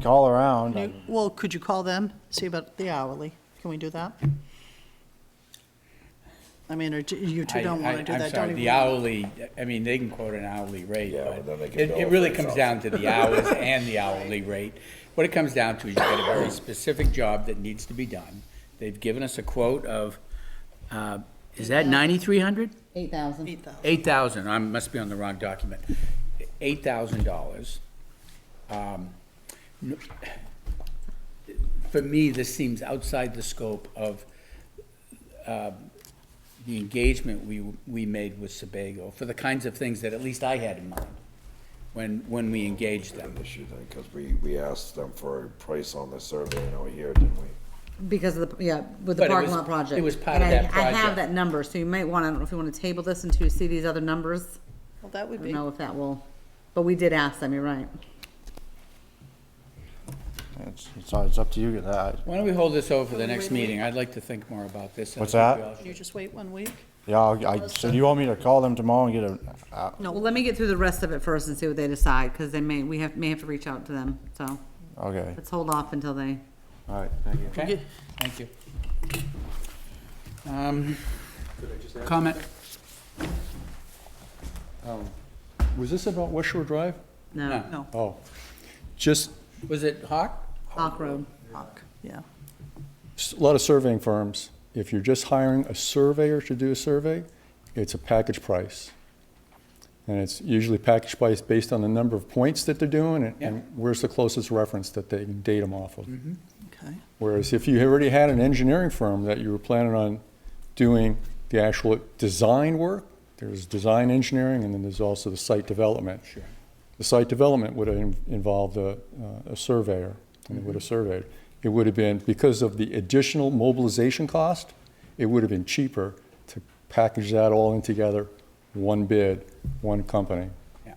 call around. Well, could you call them, see about the hourly? Can we do that? Or you two don't want to do I'm that, sorry, don't the even. hourly, they can quote an hourly rate, Yeah, but then they can it bill really for comes themselves. down to the hours and the hourly rate. What it comes down to is you've got a very specific job that needs to be done. They've given us a quote of, is that 9,300? 8,000. 8,000. 8,000, I must be on the wrong document. $8,000. For me, this seems outside the scope of the engagement we made with Sebago for the kinds of things that at least I had in mind when we engaged them. issue thing, because we asked them for a price on the survey over here, didn't we? Because of the, with the But it parking was- lot project. it was part And of that I have project. that number, so you might want, I don't know if you want to table this until you see these other numbers. Well, that I would don't be, know if that will, but we did ask them, you're right. It's up to you with that. Why don't we hold this over for the next meeting? I'd like to think more about this. What's I think that? we all should. you just wait 1 week? Yeah, so do you want me to call them tomorrow and get a, Well, let me get through the rest of it first and see what they decide, because they may have to reach out to them, so okay, let's hold off until they. all right, thank you. Okay, thank you. Comment? Was this about West Shore Drive? No, No, Oh, just Was it Hawk? Hawk Road. yeah. a lot of surveying firms, if you're just hiring a surveyor to do a survey, it's a package price. And it's usually package price based on the number of points that they're doing and where's the closest reference that they can date them off of. Okay. Whereas if you already had an engineering firm that you were planning on doing the actual design work, there's design engineering and then there's also the site development. Sure. The site development would have involved a surveyor, and they would have surveyed. It would have been, because of the additional mobilization cost, it would have been cheaper to package that all in together, one bid, one company, Yeah.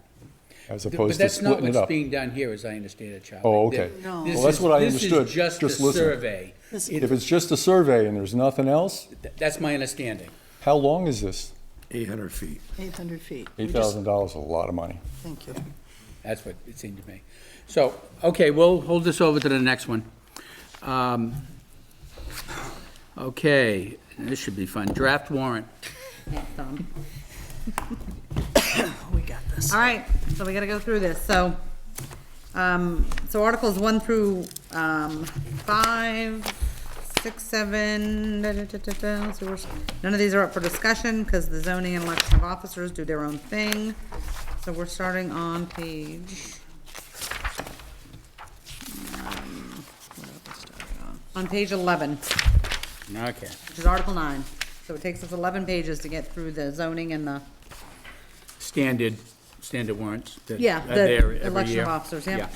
as But opposed to that's not splitting it what's up. being done here, as I understand it, Charlie. Oh, okay. No. This Well, that's is- what I understood. This is just a Just listen. survey. If it's just a survey and there's nothing else, That's my understanding. how long is this? 800 feet. 800 feet. We just- $8,000 is a lot of money. Thank you. That's what it seemed to me. So, okay, we'll hold this over to the next one. Okay, this should be fun. Draft warrant. We got this. All right, so we gotta go through this, so Articles 1 through 5, 6, 7, so none of these are up for discussion, because the zoning and election of officers do their own thing. So we're starting on page On page 11, Okay. which is Article 9. So it takes us 11 pages to get through the zoning and the, Standard warrants that yeah, are there every the election year. of officers, yeah.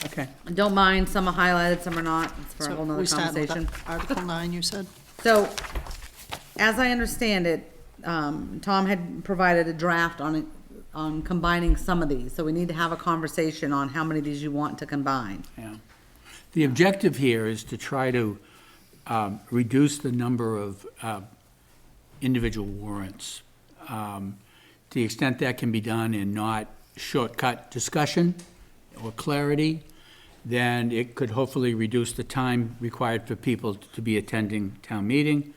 Okay. Don't mind, some are highlighted, some are not. It's for a So whole nother we start with conversation. Article 9, you said? So, as I understand it, Tom had provided a draft on it, on combining some of these. So we need to have a conversation on how many of these you want to combine. Yeah. The objective here is to try to reduce the number of individual warrants. To the extent that can be done and not shortcut discussion or clarity, then it could hopefully reduce the time required for people to be attending town meeting,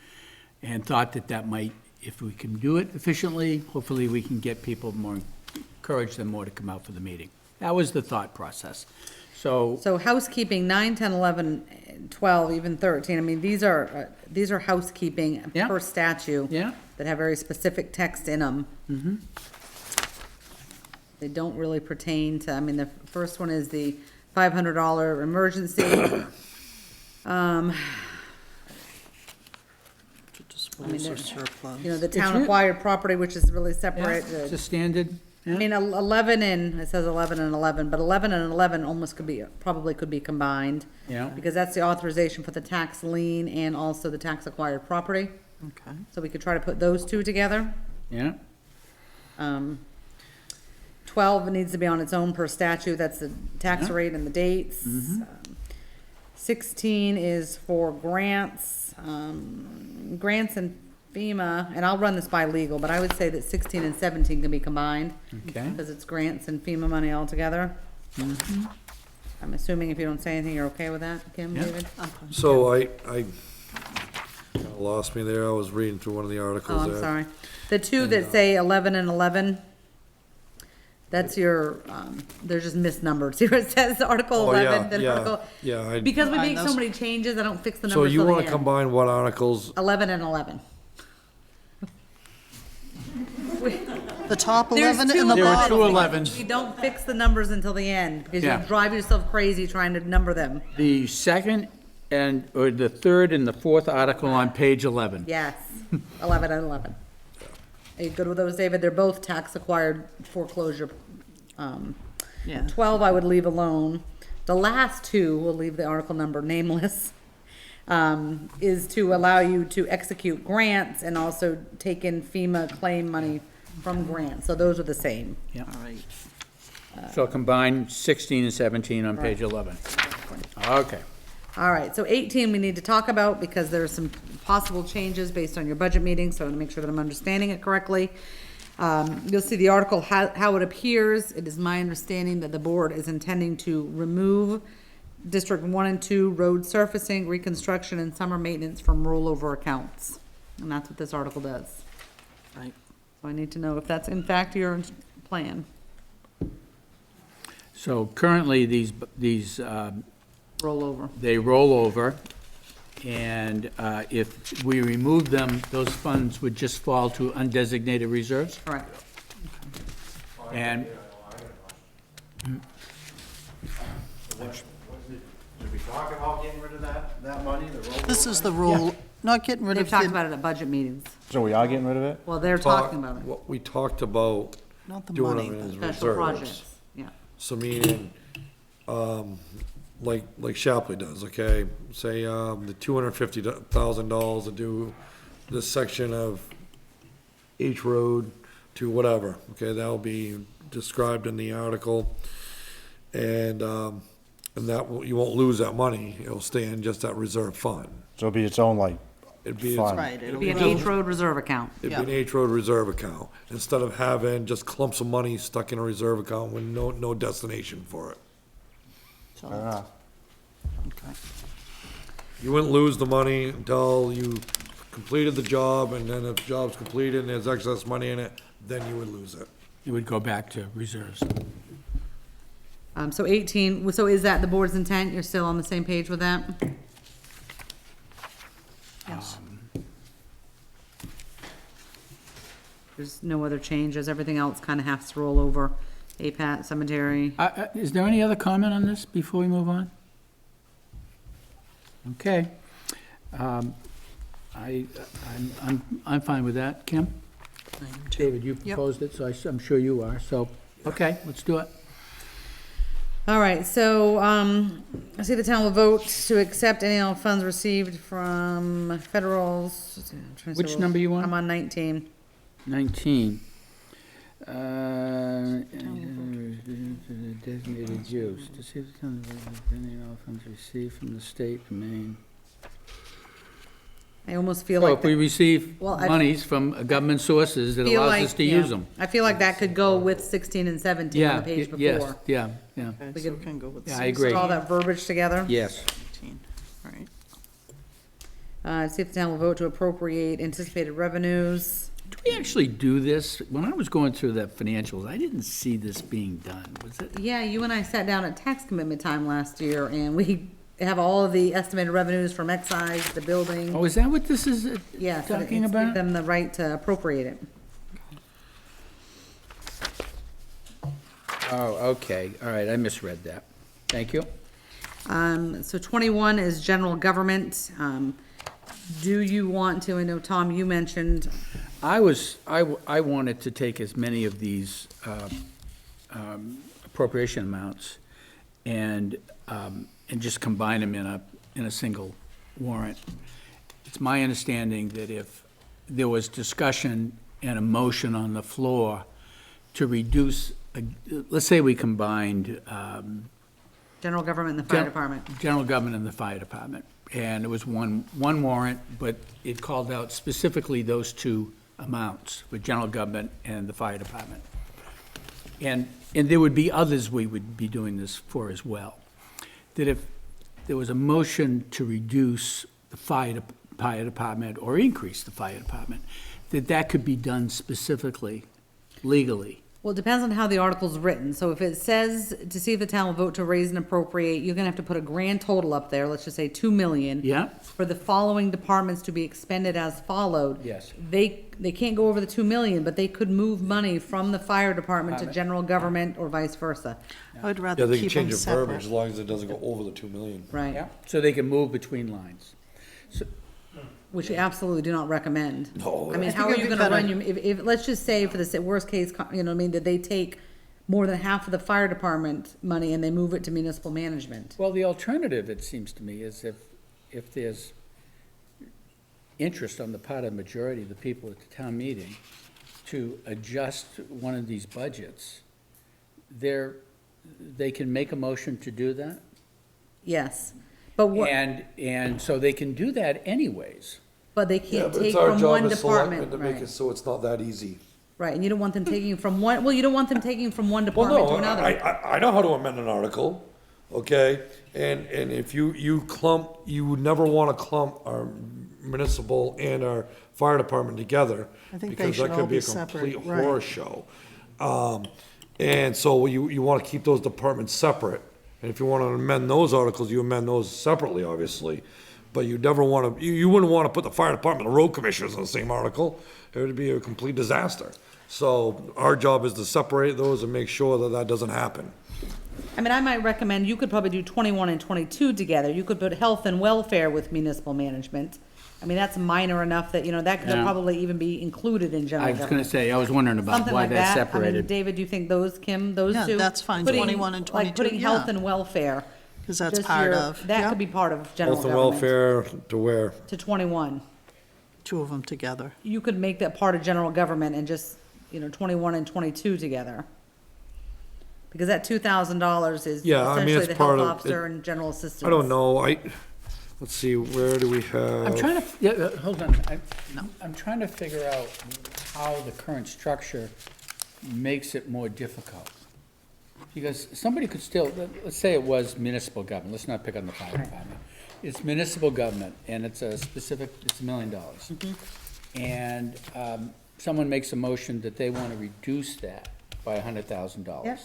and thought that that might, if we can do it efficiently, hopefully we can get people more, encourage them more to come out for the meeting. That was the thought process. So, So housekeeping, 9, 10, 11, 12, even 13, I mean, these are housekeeping Yeah. per statute. Yeah. That have very specific text in them. Mm-hmm. They don't really pertain to, I mean, the first one is the $500 emergency. To dispose or surplus. You know, the town acquired property, which is really separate. it's a standard. I mean, 11 and, it says 11 and 11, but 11 and 11 almost could be, probably could be combined. Yeah. Because that's the authorization for the tax lien and also the tax acquired property. Okay. So we could try to put those two together. Yeah. 12 needs to be on its own per statute, that's the tax rate and the dates. 16 is for grants, grants and FEMA, and I'll run this by legal, but I would say that 16 and 17 can be combined. Okay. Because it's grants and FEMA money all together. I'm assuming if you don't say anything, you're okay with that, Kim, Yeah. David? So I kinda lost me there. I was reading through one of the articles Oh, there. I'm sorry. The two that say 11 and 11, that's your, they're just misnumbered. See where it says Article Oh, 11, yeah, then yeah, Article. yeah, Because we Combine make so those. many changes, I don't fix the So numbers you till the wanna end. combine what articles? 11 and 11. The top There's 11 two and the There are bottom. two 11s. 11s. We don't fix the numbers until the end, because you Yeah. drive yourself crazy trying to number them. The second or the third and the fourth article on page 11. Yes, 11 and 11. Are you good with those, David? They're both tax acquired foreclosure. Yeah. 12 I would leave alone. The last two, we'll leave the article number nameless, is to allow you to execute grants and also take in FEMA claim money from grants. So those are the same. Yeah. All right. So combine 16 and 17 on page 11. Okay. All right, so 18 we need to talk about because there are some possible changes based on your budget meeting, so I want to make sure that I'm understanding it correctly. You'll see the article, how it appears. It is my understanding that the board is intending to remove District 1 and 2 road surfacing, reconstruction, and summer maintenance from rollover accounts. And that's what this article does. Right. So I need to know if that's in fact your plan. So currently, these Rollover. they roll over, and if we remove them, those funds would just fall to undesignated reserves. Correct. And Did we talk about getting rid of that money, the roll? This is the rule, not getting rid They've of talked the, about it at budget meetings. So we are getting rid of it? Well, they're talking about it. What we talked about not the doing money. them as Special reserves. projects, yeah. So meaning, like Shapley does, okay? Say, the $250,000 to do this section of H Road to whatever, okay? That'll be described in the article. And that, you won't lose that money. It'll stay in just that reserve fund. So it'll be its own, like, It'd be, Fund. Right, it'll Be an go- H road reserve account. it'd be an H Road reserve account, instead of having just clumps of money stuck in a reserve account with no destination for it. so- fair enough. okay. You wouldn't lose the money until you completed the job, and then if the job's completed and there's excess money in it, then you would lose it. it would go back to reserves. So 18, so is that the board's intent? You're still on the same page with that? Yes. There's no other changes, everything else kind of has to roll over. APAT, cemetery. Is there any other comment on this before we move on? Okay. I'm fine with that. Kim? David, you proposed it, so I'm sure you are, so, okay, let's do it. All right, so, I see the town will vote to accept any and all funds received from federal. Which number you on? I'm on 19. 19. Designated use, to see if the town will any and all funds received from the state of Maine. I almost feel So like. if we receive Well, I monies from government sources, it feel allows like- us to yeah. use them. I feel like that could go with 16 and 17 on Yeah, the page before. yes, yeah. Okay, so we can go with Yeah, I agree. Put all that verbiage together. Yes. 16, all right. See if the town will vote to appropriate anticipated revenues. Do we actually do this? When I was going through the financials, I didn't see this being done, was it? Yeah, you and I sat down at tax commitment time last year, and we have all of the estimated revenues from excise, the building. Oh, is that what this is Yes, and talking it's give about? them the right to appropriate it. Oh, okay, all right, I misread that. Thank you. So 21 is general government. Do you want to, I know, Tom, you mentioned, I wanted to take as many of these appropriation amounts and just combine them in a single warrant. It's my understanding that if there was discussion and a motion on the floor to reduce, let's say we combined general government and the fire department. general government and the fire department, and it was one warrant, but it called out specifically those two amounts for general government and the fire department. And there would be others we would be doing this for as well. That if there was a motion to reduce the fire department or increase the fire department, that could be done specifically, legally. Well, it depends on how the article's written. So if it says to see if the town will vote to raise and appropriate, you're gonna have to put a grand total up there, let's just say 2 million. Yeah? For the following departments to be expended as followed. Yes. They can't go over the 2 million, but they could move money from the fire department to general government or vice versa. I would Yeah, rather they can keep change them the verbiage as separate. long as it doesn't go over the 2 million. Right. Yeah. So they can move between lines. Which we absolutely do not recommend. No. I mean, I how think are it'd you be gonna run better- your, if, let's just say for the worst case, you know what I mean, that they take more than half of the fire department money and they move it to municipal management. Well, the alternative, it seems to me, is if there's interest on the part of the majority of the people at the town meeting to adjust one of these budgets, they can make a motion to do that. Yes, but what, And so they can do that anyways. but they Yeah, can't but take it's our from job one as selectmen department, to make it right? so it's not that easy. Right, and you don't want them taking from one, well, you don't want them taking from one Well, department to no, another. I know how to amend an article, okay? And if you clump, you would never wanna clump our municipal and our fire department together. I think they because should that all could be a separate, complete right. horror show. And so you wanna keep those departments separate. And if you wanna amend those articles, you amend those separately, obviously. But you never wanna, you wouldn't wanna put the fire department and road commissioners in the same article. It would be a complete disaster. So our job is to separate those and make sure that that doesn't happen. I mean, I might recommend, you could probably do 21 and 22 together. You could put health and welfare with municipal management. I mean, that's minor enough that, you know, that could Yeah. probably even be included in general I was gonna government. say, I was wondering about Something why like that's that. I mean, separated. David, do you think those, Kim, those Yeah, two? that's fine. Putting- 21 and Like 22, putting health yeah. and welfare. 'Cause that's just part your- of- That yeah. could be part of general Health and government. welfare to where? To 21. Two of them together. You could make that part of general government and just, you know, 21 and 22 together. Because that $2,000 is Yeah, I mean, essentially it's the part health of officer it. and general assistance. I don't know, let's see, where do we have? I'm trying to, yeah, hold on, I'm trying to figure out how the current structure makes it more difficult. Because somebody could still, let's say it was municipal government, let's not pick on the fire department. It's municipal government, and it's a specific, it's $1 million. And someone makes a motion that they want to reduce that by $100,000. Yep.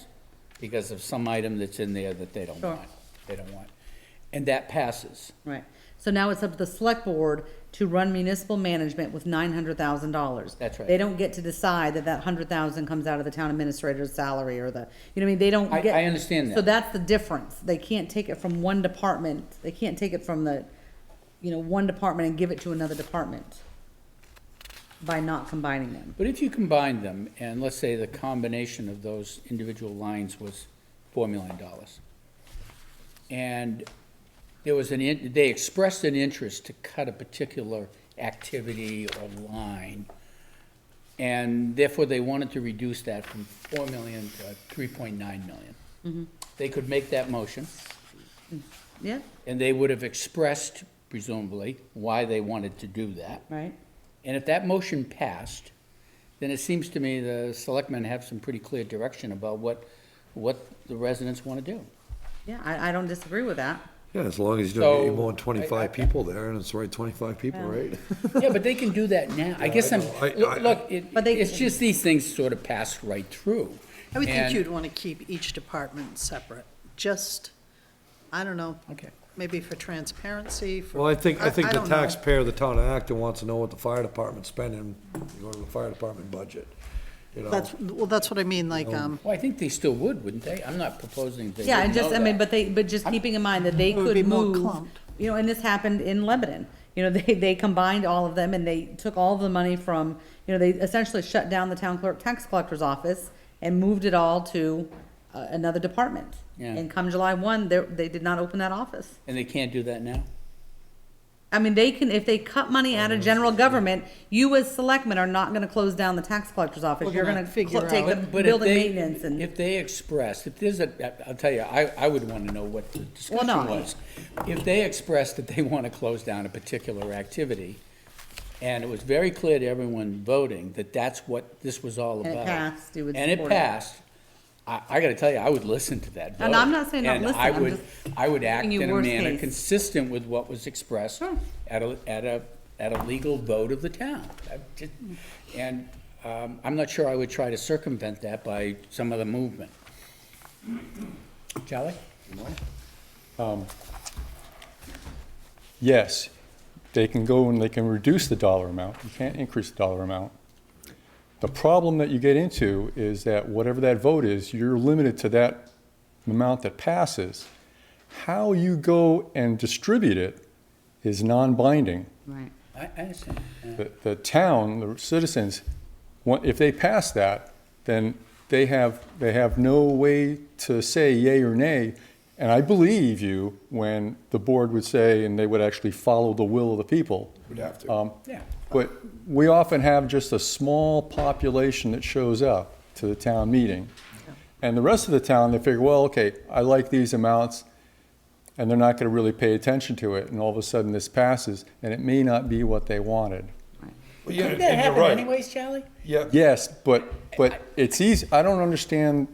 Because of some item that's in there that they don't Sure. want. And that passes. Right. So now it's up to the select board to run municipal management with $900,000. That's right. They don't get to decide that 100,000 comes out of the town administrator's salary or the, you know what I mean? They don't get. I understand that. So that's the difference. They can't take it from one department. They can't take it from the one department and give it to another department by not combining them. But if you combine them, and let's say the combination of those individual lines was $4 million, and there was they expressed an interest to cut a particular activity or line, and therefore they wanted to reduce that from 4 million to 3.9 million. They could make that motion, Yeah, and they would have expressed, presumably, why they wanted to do that. right? And if that motion passed, then it seems to me the selectmen have some pretty clear direction about what the residents want to do. Yeah, I don't disagree with that. Yeah, as long as you don't get any So, more than 25 people there, and it's the right 25 people, right? Yeah, but they can do that now. I guess I know. look, But they- it's just these things sort of pass right through. I would think And- you'd want to keep each department separate, just, I don't know, Okay. maybe for transparency, for. Well, I think the don't know. taxpayer of the town of Acton wants to know what the fire department's spending, you go to the fire department budget, you know? That's what I mean, like, Well, I think they still would, wouldn't they? I'm not proposing they Yeah, and wouldn't just, know I mean, that. but just keeping in mind that they It would could be more move, clumped. and this happened in Lebanon. They combined all of them and they took all of the money from, they essentially shut down the town clerk, tax collector's office and moved it all to another department. Yeah. And come July 1, they did not open that office. And they can't do that now? I mean, they can, if they cut money out of general government, you as selectmen are not gonna close down the tax collector's office. We're You're gonna gonna figure take the But if building they- maintenance and. If they expressed, if there's I'll tell you, I would want to know what the discussion no. was. If they expressed that they want to close down a particular activity, and it was very clear to everyone voting that that's what this was all And it about. passed, you would And it support it. passed, I gotta tell you, I would listen to that vote. And I'm not saying don't listen, I'm just I would act giving you in a worst manner case. consistent with what was expressed Sure. at a legal vote of the town. And I'm not sure I would try to circumvent that by some other movement. Charlie? Yes, they can go and they can reduce the dollar amount. You can't increase the dollar amount. The problem that you get into is that whatever that vote is, you're limited to that amount that passes. How you go and distribute it is non-binding. Right. I understand. The town, the citizens, if they pass that, then they have no way to say yay or nay. And I believe you when the board would say, and they would actually follow the will of the people. We'd have to. Yeah. But we often have just a small population that shows up to the town meeting. And the rest of the town, they figure, well, okay, I like these amounts, and they're not gonna really pay attention to it, and all of a sudden this passes, and it may not be what they wanted. Well, yeah, Couldn't and that you're happen right. anyways, Charlie? Yeah, Yes, but it's easy, I don't understand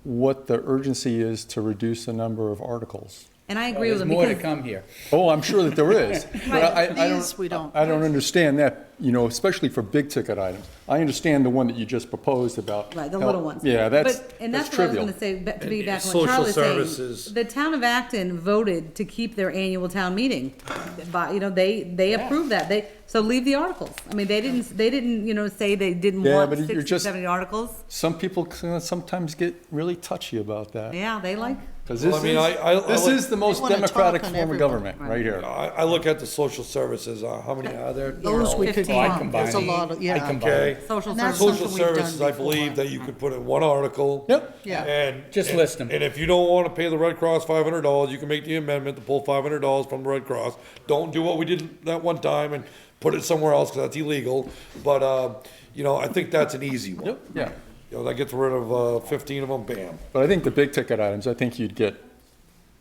what the urgency is to reduce the number of articles. And I Well, agree with there's them more to because, come here. Oh, I'm sure that there is. But I These, we don't. I don't understand that, especially for big ticket items. I understand the one that you just proposed about. right, the help- little ones. Yeah, that's And that's that's what I was trivial. gonna say, to be And back on social what Charlie was services- saying. The town of Acton voted to keep their annual town meeting. But, they approved that. So leave the articles. I mean, they didn't, say they didn't Yeah, want but you're 60, just- 70 articles. Some people sometimes get really touchy about that. Yeah, they like, Because Well, this I mean, I this like- is the most wanna talk democratic on form of everyone. government, right here. I look at the social services, how many are there? Those we could 15. I clump, combine there's a them. lot of, I yeah. combine Okay. social And that's services. Social something we've done services, I before. believe that you could put in one article. Yep. Yeah. And. Just and- list 'em. And if you don't wanna pay the Red Cross $500, you can make the amendment to pull $500 from the Red Cross. Don't do what we did that one time and put it somewhere else, cause that's illegal. But, I think that's an easy one. Yeah. That gets rid of, 15 of them, bam. But I think the big ticket items, I think you'd get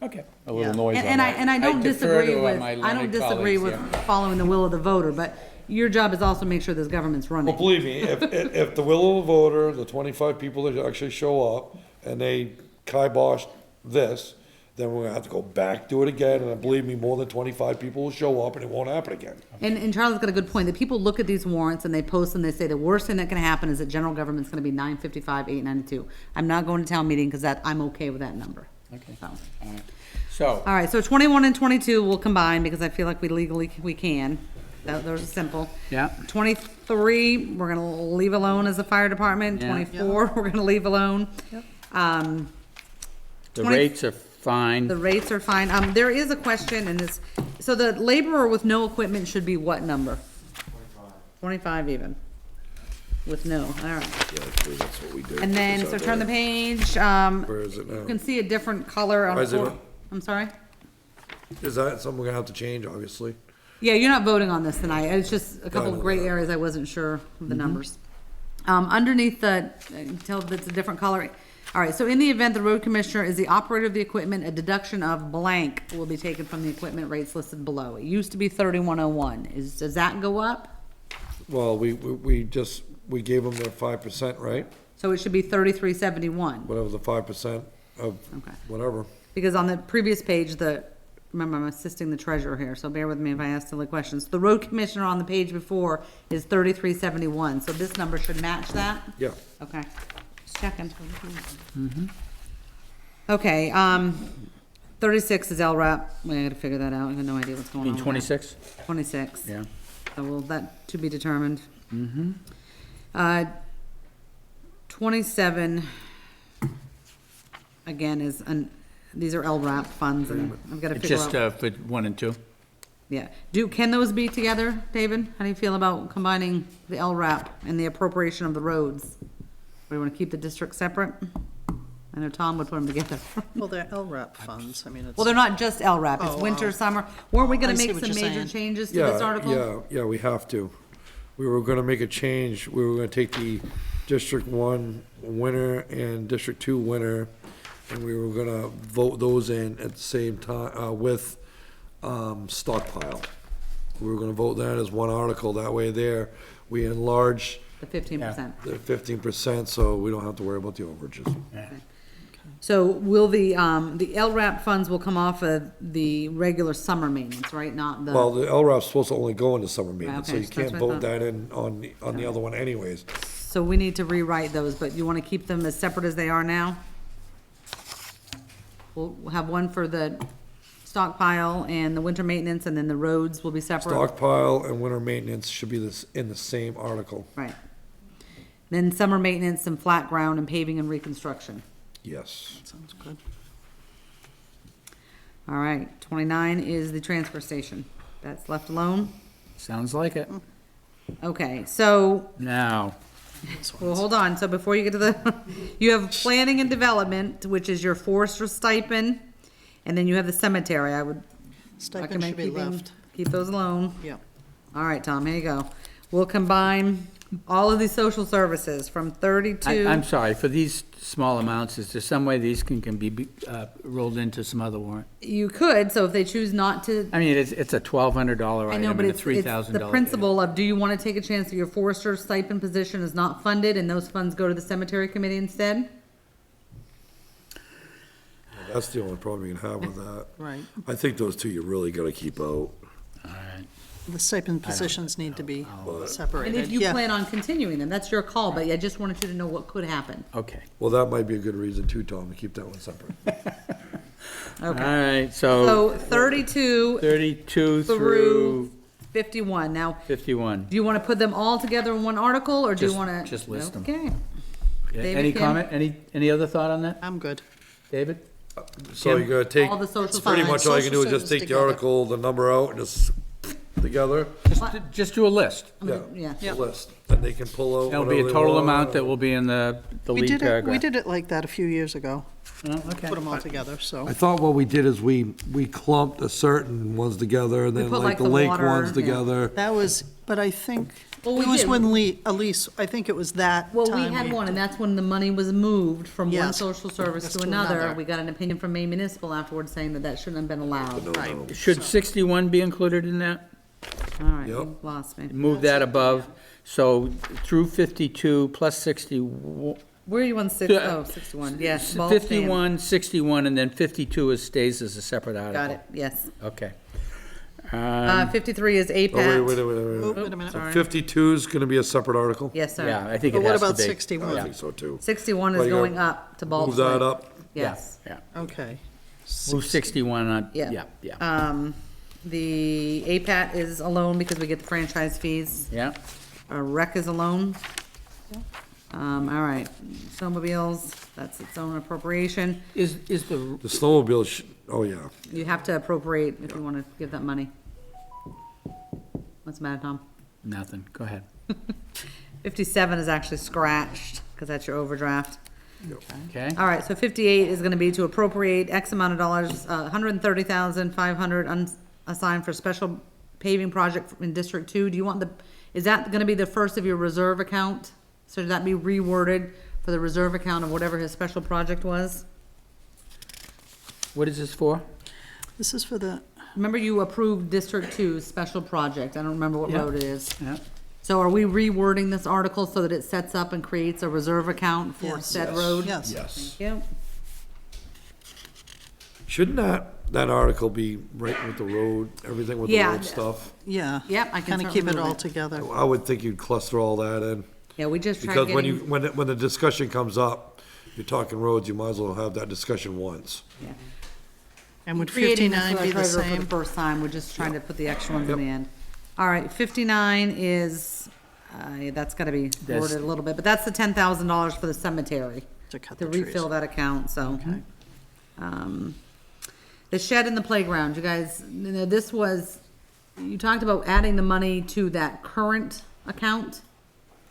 Okay. a little Yeah. noise on And that. I don't I defer disagree to, with, my I don't learned disagree colleagues with following the will of the voter, but your job is also to make sure this government's Well, running. believe me, if the will of the voter, the 25 people that actually show up, and they kibosh this, then we're gonna have to go back, do it again, and believe me, more than 25 people will show up, and it won't happen again. And Charlie's got a good point, that people look at these warrants and they post them, they say the worst thing that can happen is that general government's gonna be 955, 892. I'm not going to town meeting, because I'm okay with that number. Okay. So. All right. So, All right, so 21 and 22 will combine, because I feel like we can. Those are simple. yeah, 23, we're gonna leave alone as a fire department. Yeah. 24, we're gonna leave alone. the 20 rates are fine. The rates are fine. There is a question, and this, So the laborer with no equipment should be what number? 25 even, with no, all right. Yeah, actually, that's what we did. And then, Is so that turn the right? page, Where is it you now? can see a different color on. Why is it four- on- I'm sorry? Is that something we're gonna have to change, obviously? Yeah, you're not voting on this tonight, it's just a couple I of know gray that. areas I wasn't sure of the numbers. Underneath the, tell that's a different color. All right, so in the event the road commissioner is the operator of the equipment, a deduction of blank will be taken from the equipment rates listed below. It used to be 3101, does that go up? Well, we gave them their 5%, right? So it should be 3371. Whatever the 5% of Okay. whatever. Because on the previous page, remember, I'm assisting the treasurer here, so bear with me if I ask silly questions. The road commissioner on the page before is 3371, so this number should match that? Yeah. Okay, just checking. Okay, 36 is LRAP, we gotta figure that out, I have no idea what's going on. Mean with that. 26? 26. Yeah. So will that to be determined? 27, again, these are LRAP funds, and I've gotta It's figure just out. for 1 and 2? Yeah, can those be together, David? How do you feel about combining the LRAP and the appropriation of the roads? We wanna keep the district separate? I know Tom would put them together. Well, they're LRAP funds, I mean, it's. Well, they're not just LRAP, it's Oh, winter, oh. summer. Weren't we gonna I see make what some you're major saying. changes to this article? Yeah, we have to. We were gonna make a change, we were gonna take the District 1 winter and District 2 winter, and we were gonna vote those in at the same time, with, stockpile. We were gonna vote that as one article, that way there, we enlarge The 15%. the 15%, so we don't have to worry about the overages. So will the LRAP funds will come off of the regular summer maintenance, right? Not the. Well, the LRAP's supposed to only go into summer maintenance, so okay, you so can't that's what I vote thought. that in on the other one anyways. So we need to rewrite those, but you want to keep them as separate as they are now? We'll have one for the stockpile and the winter maintenance, and then the roads will be separate? Stockpile and winter maintenance should be in the same article, Right. Then summer maintenance and flat ground and paving and reconstruction. yes. Sounds good. All right, 29 is the transfer station. That's left alone? Sounds like it. Okay, so Now, well, hold on, so before you get to the, you have planning and development, which is your forester stipend, and then you have the cemetery, I would Stipend recommend should be keeping, left, keep those alone. yeah. All right, Tom, here you go. We'll combine all of these social services from 32. I'm sorry, for these small amounts, is there some way these can be rolled into some other warrant? You could, so if they choose not to, I mean, it's a $1,200 I item know, and but a it's $3,000. the principle of, do you want to take a chance that your forester stipend position is not funded and those funds go to the cemetery committee instead? That's the only problem you can have with that. Right. I think those two you really gotta keep out. All right. The stipend positions need to be And separated, if you yeah. plan on continuing them, that's your call, but I just wanted you to know what could happen. Okay. Well, that might be a good reason too, Tom, to keep that one separate. All Okay. right, so So 32 32 through through 51. Now, 51. do you want to put them all together in one article, or do you Just- want to? just list them. Okay. David, Any Kim? comment, any other thought on that, I'm good. David? So you're gonna take, All the social. pretty fine. much all you can do is Social just take the service article, the number out, and just together, Just do a list. yeah, Yeah. the list. And they can pull out There'll be whatever a they total want. amount that will be in the We lead did it, paragraph. we did it like that a few years ago, Oh, okay. put them all together, so. I thought what we did is we clumped the certain ones together, and then put, like like, the the lake water, ones yeah. together. That was, but I think, Well, we it was did. when Elise, I think it was that Well, we time had one, and that's when the money was moved from one Yes. social service Yes, to to another. another. We got an opinion from Maine Municipal afterwards saying that that shouldn't have been allowed. Right. Should 61 be included in that? All right, Yep. you lost me. Move that above, so through 52 plus 61. Where are you on Yeah. 61, yes. both stand. 51, 61, and then 52 stays as a separate article. Got it, yes. Okay. 53 is Oh, wait, APAT. wait, Oh, wait a minute. Sorry. 52 is gonna be a separate article? Yes, sir. Yeah, I think But it what has to about be. I 61? think so too. 61 Well, is you going gotta up to Bald Move that Lake. up. Yes. Yeah. Okay. Move 61 on, Yeah. yeah. The APAT is alone because we get the franchise fees. Yeah, Rec is alone. All right, snowmobiles, that's its own appropriation. Is the, The snowmobile, oh, yeah. You have to appropriate if you wanna give that money. What's the matter, Tom? nothing, go ahead. 57 is actually scratched, because that's your overdraft. Okay, All right, so 58 is gonna be to appropriate X amount of dollars, 130,500 unassigned for special paving project in District 2. Do you want is that gonna be the first of your reserve account? So should that be reworded for the reserve account of whatever his special project was? what is this for? This is for the, Remember you approved District 2's special project, I don't remember what Yeah. road it is. Yeah, So are we rewording this article so that it sets up and creates a reserve account for Yes. said Yes. road? yes. Yes. Thank you. Shouldn't that article be right with the road, everything with the Yeah. road stuff? Yeah. Yep, I can Kind of certainly keep it move all it. together. I would think you'd cluster all that in. Yeah, we just tried Because when you, getting, when the discussion comes up, you're talking roads, you might as well have that discussion once. And would creating this 59 for be the the treasurer for same? the first time, we're just trying to put the extra ones in the end. All right, 59 is, that's gotta be That's- worded a little bit, but that's the $10,000 for the cemetery, To cut to the trees. refill that account, so. The shed and the playground, you guys, you know, this was, you talked about adding the money to that current account,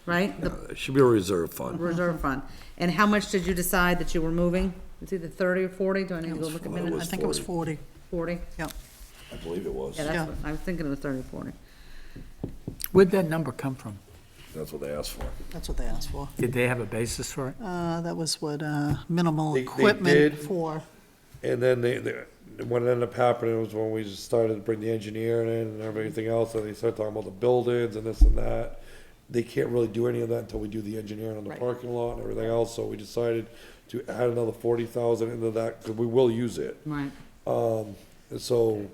right? The It should be a reserve fund. reserve fund. And how much did you decide that you were moving? It's either 30 or 40, do I need to go look at Well, it minutes? I think it was 40. 40? Yep. I believe it was. Yeah, that's Yeah. what, I was thinking it was 30 or 40. where'd that number come from? That's what they asked for. That's what they asked for. Did they have a basis for it? That was what, minimal They equipment did. for. And then what ended up happening was when we just started to bring the engineer in and everything else, and they started talking about the buildings and this and that. They can't really do any of that until we do the engineering on the Right. parking lot and everything else, so we decided to add another 40,000 into that, because we will use it. Right. And so,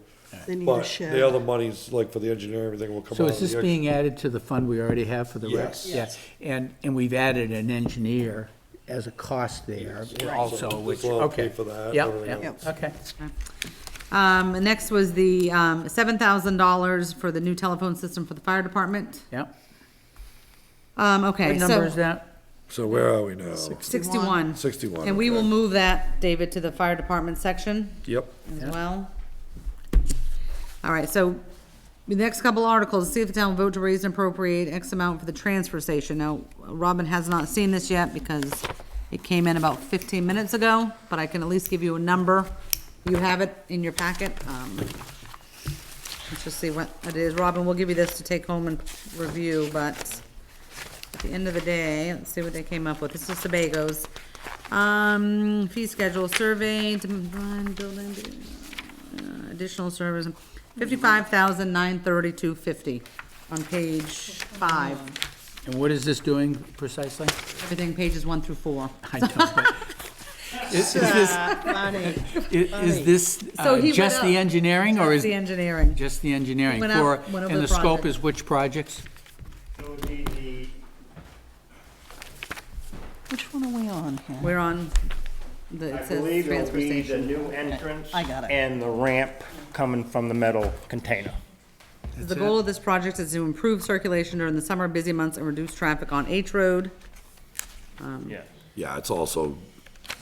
They need a but shed. the other monies, like for the engineer, everything will come out. So of is this the being added to the fund we already have for the rec? Yes. Yeah, and we've added an engineer as a cost there also, So which, this will okay. pay for that, Yep, everything yep, else. okay. Next was the, $7,000 for the new telephone system for the fire department. Yep. Okay, What number is so that? So where are we now? 61. 61. And we will okay. move that, David, to the fire department section Yep. as well. All right, so the next couple articles, see if the town will vote to raise and appropriate X amount for the transfer station. Now, Robin has not seen this yet because it came in about 15 minutes ago, but I can at least give you a number. You have it in your packet. Let's just see what it is. Robin, we'll give you this to take home and review, but at the end of the day, let's see what they came up with. This is Sebago's. Fee schedule, survey, building, additional service, 55,932.50 on page 5. And what is this doing precisely? Everything pages 1 through 4. I don't know. Is this, is this So he went just the up. engineering, or That's is? the engineering. Just the engineering Went for, up, went over and the the scope project. is which projects? Which one are we on here? We're on, it I says believe it'll transfer be the station. new entrance. I got it. And the ramp coming from the metal container. The goal of this project is to improve circulation during the summer busy months and reduce traffic on H Road. Yeah. Yeah, it's also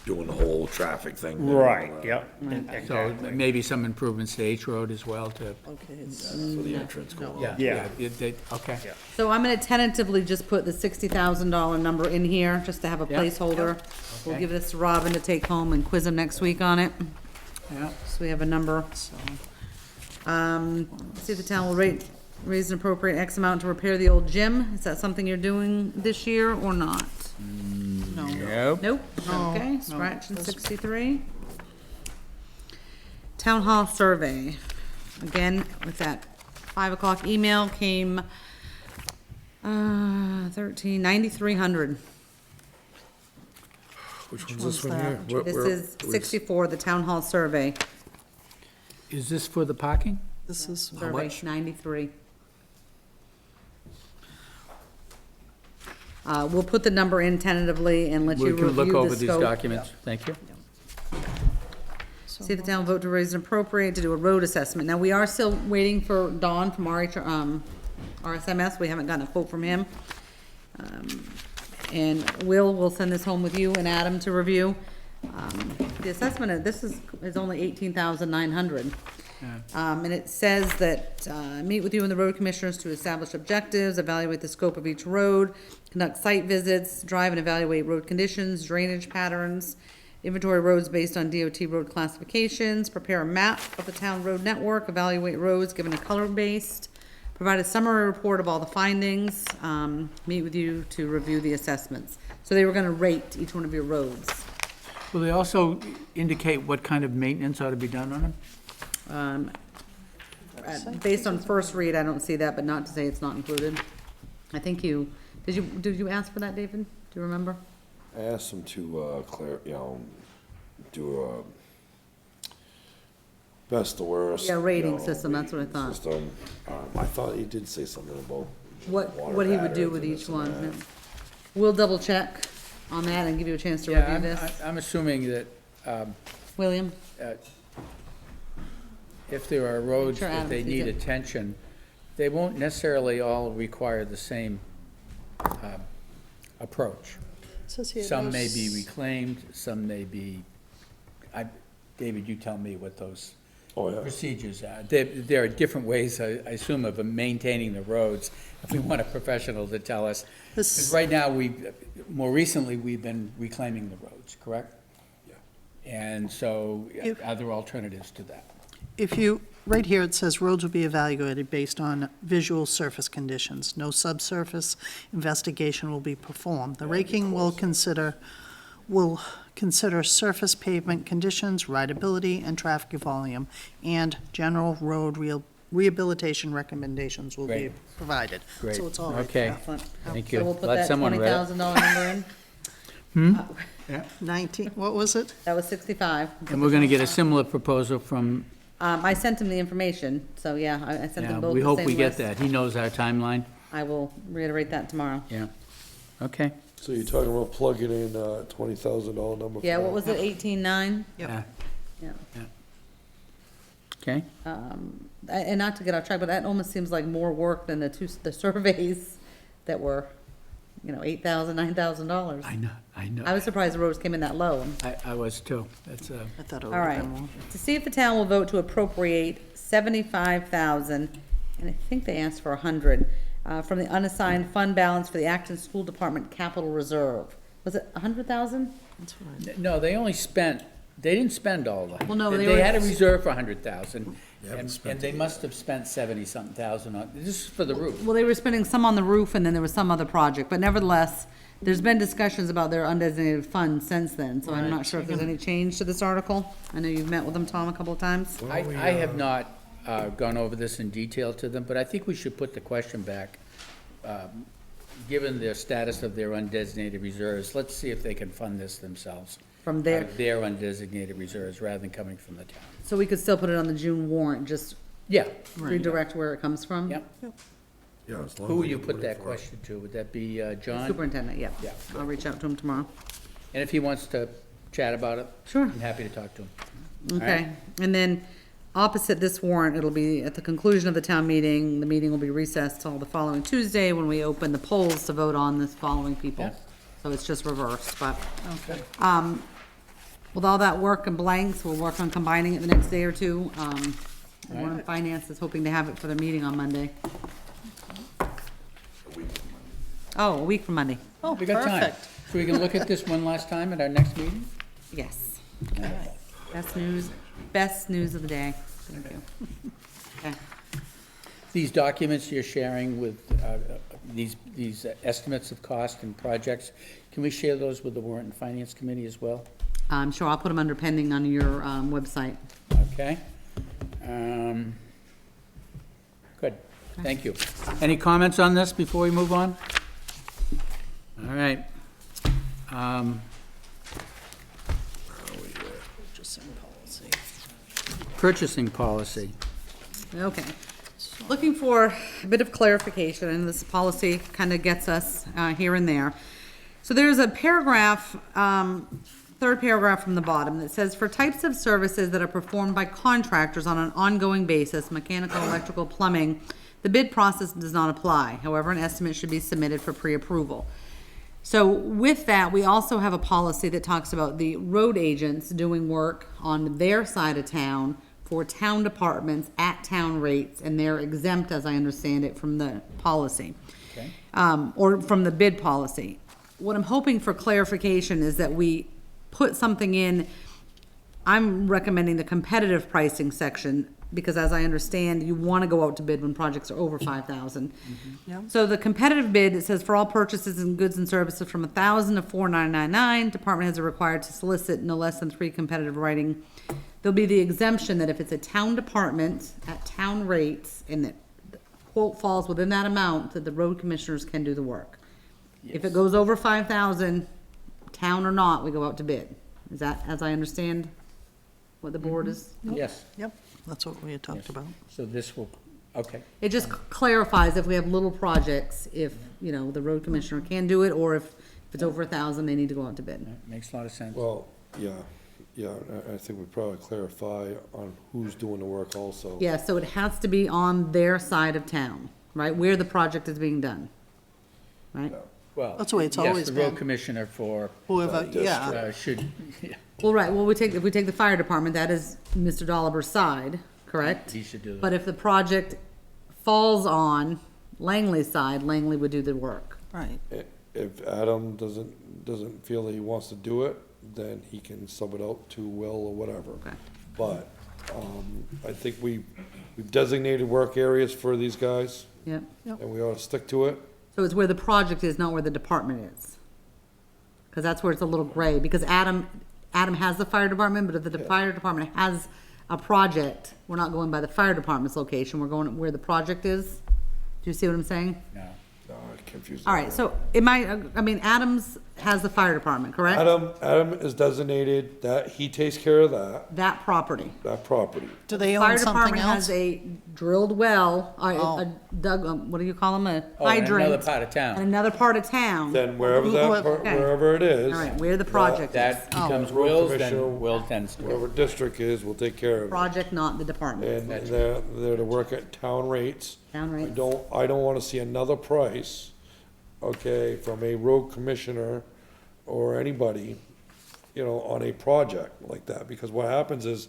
doing the whole traffic thing. Right, yep. So Exactly. maybe some improvements to H Road as well to, Okay, it's, For the entrance going on. yeah. Yeah. Okay. Yeah. So I'm gonna tentatively just put the $60,000 number in here, just to have a Yeah. placeholder. We'll Okay. give this to Robin to take home and quiz him next week on it, Yeah. so we have a number. See if the town will raise an appropriate X amount to repair the old gym. Is that something you're doing this year or not? Nope. Nope, okay, scratching 63. Town hall survey, again, with that 5 o'clock email came, 9,300. Which one's this one's one here? that? This is 64, the town hall survey, Is this for the parking? this is, survey much? 93. We'll put the number in tentatively and let you We review can the look over these scope. documents. Thank you. See if the town will vote to raise and appropriate to do a road assessment. Now, we are still waiting for Don from RSMS. We haven't gotten a quote from him. And we'll send this home with you and Adam to review. The assessment of this is only 18,900. And it says that, meet with you and the road commissioners to establish objectives, evaluate the scope of each road, conduct site visits, drive and evaluate road conditions, drainage patterns, inventory roads based on DOT road classifications, prepare a map of the town road network, evaluate roads given a color-based, provide a summary report of all the findings, meet with you to review the assessments. So they were gonna rate each one of your roads. Will they also indicate what kind of maintenance ought to be done on them? Based on first read, I don't see that, but not to say it's not included. I think did you ask for that, David? Do you remember? I asked them to, do a best to worst. Yeah, rating you know, system, that's what I thought. system. I thought he did say something about What he would do with each one. Yeah. We'll double check on that and give you a chance to review this. I'm assuming that, William? if there are roads Sure, that Adam they sees need it. attention, they won't necessarily all require the same approach. Says here, Some no may be reclaimed, some may be, David, you tell me what those Oh, yeah. procedures are. There are different ways, I assume, of maintaining the roads, if we want a professional to tell us. 'Cause This- right now, more recently, we've been reclaiming the roads, correct? Yeah. And so, If- are there alternatives to that? If you, right here, it says roads will be evaluated based on visual surface conditions. No subsurface investigation will be performed. The raking will consider surface pavement conditions, rideability, and traffic volume, and general road rehabilitation recommendations will be Great. provided. Great. So it's all right Okay. there. Excellent. Thank you. So we'll put Let that someone read it. $20,000 number in. 19, what was it? That was 65. And we're gonna get a similar proposal from, I sent him the information, so yeah, I sent yeah, them both we the hope same we get list. that. He knows our timeline. I will reiterate that tomorrow. Yeah. Okay. So you're talking about plugging in $20,000 number? Yeah, for what that? was it, 18.9? Yeah. Yeah. Okay. And not to get off track, but that almost seems like more work than the surveys that were, $8,000, $9,000. I know. I was surprised the roads came in that low. I was too. That's, I thought it would All have right, been more. to see if the town will vote to appropriate 75,000, and I think they asked for 100, from the unassigned fund balance for the Acton School Department Capital Reserve. Was it 100,000? That's right. no, they didn't spend all of it. Well, no, they They were- had a reserve for 100,000, and they must have spent 70-something thousand on, this is for the roof. Well, they were spending some on the roof, and then there was some other project, but nevertheless, there's been discussions about their undesignated funds since then, so I'm not sure if there's any change to this article. I know you've met with them, Tom, a couple of times. I have not gone over this in detail to them, but I think we should put the question back. Given the status of their undesignated reserves, let's see if they can fund this themselves. From there, Their undesignated reserves, rather than coming from the town. so we could still put it on the June warrant, just Yeah. redirect where it comes from? Yep. Yeah, as long Who as will you they're put looking that for it. question to? Would that be John? Superintendent, yeah. Yeah. I'll reach out to him tomorrow. And if he wants to chat about it? Sure. I'm happy to talk to him. Okay, and then opposite this warrant, it'll be at the conclusion of the town meeting, the meeting will be recessed till the following Tuesday when we open the polls to vote on the following people. Yeah. So it's just reversed, but, with all that work and blanks, we'll work on combining it the next day or two. Warren Finance is hoping to have it for their meeting on Monday. Oh, a week from Monday, Oh, We got time. perfect. So we can look at this one last time at our next meeting? yes. Best news of the day, thank you. Okay. These documents you're sharing with, these estimates of cost and projects, can we share those with the Warrant and Finance Committee as well? I'm sure I'll put them under pending on your, website. Okay? Good, thank you. Any comments on this before we move on? All right. Purchasing policy. Okay. Looking for a bit of clarification, and this policy kind of gets us here and there. So there's a paragraph, third paragraph from the bottom, that says, for types of services that are performed by contractors on an ongoing basis, mechanical, electrical, plumbing, the bid process does not apply. However, an estimate should be submitted for pre-approval. So with that, we also have a policy that talks about the road agents doing work on their side of town for town departments at town rates, and they're exempt, as I understand it, from the policy. Okay. Or from the bid policy. What I'm hoping for clarification is that we put something in, I'm recommending the competitive pricing section, because as I understand, you want to go out to bid when projects are over 5,000. Yeah. So the competitive bid, it says for all purchases and goods and services from 1,000 to 4,999, department heads are required to solicit no less than 3 competitive writing. There'll be the exemption that if it's a town department at town rates and the quote falls within that amount, that the road commissioners can do the work. If it goes over 5,000, town or not, we go out to bid. Is that, as I understand, what the board is? Yes, Yep, that's what we had talked about. so this will, okay. It just clarifies if we have little projects, if, you know, the road commissioner can do it, or if it's over 1,000, they need to go out to bid. That makes a lot of sense. Well, yeah, I think we probably clarify on who's doing the work also. Yeah, so it has to be on their side of town, right, where the project is being done, right? Well, That's the way it's yes, always the road been. commissioner for, Whoever, yeah, should, yeah, Well, right, well, if we take the fire department, that is Mr. Dolliver's side, correct? he should do that. But if the project falls on Langley's side, Langley would do the work. right. If Adam doesn't feel that he wants to do it, then he can sub it out to Will or whatever. Okay. But, I think we've designated work areas for these guys, Yep. and we ought to stick to it. So it's where the project is, not where the department is. Because that's where it's a little gray, because Adam has the fire department, but if the fire department has a project, we're not going by the fire department's location, we're going where the project is. Do you see what I'm saying? No. No, I'm confused. All right, so it might, I mean, Adams has the fire department, correct? Adam is designated that, he takes care of That property. that property. Do they Fire own something department has else? a drilled well, Oh. a dug, what do you call them, a Oh, in hydrant. another part of town. In another part of town. Then wherever Okay. wherever it is. All right, where the project is. That becomes Road Will's, commissioner- then Will tends to. Whatever district is, we'll take care of it. Project, not the department. And they're to work at town rates. Town rates. I don't wanna see another price, okay, from a road commissioner or anybody, you know, on a project like that, because what happens is,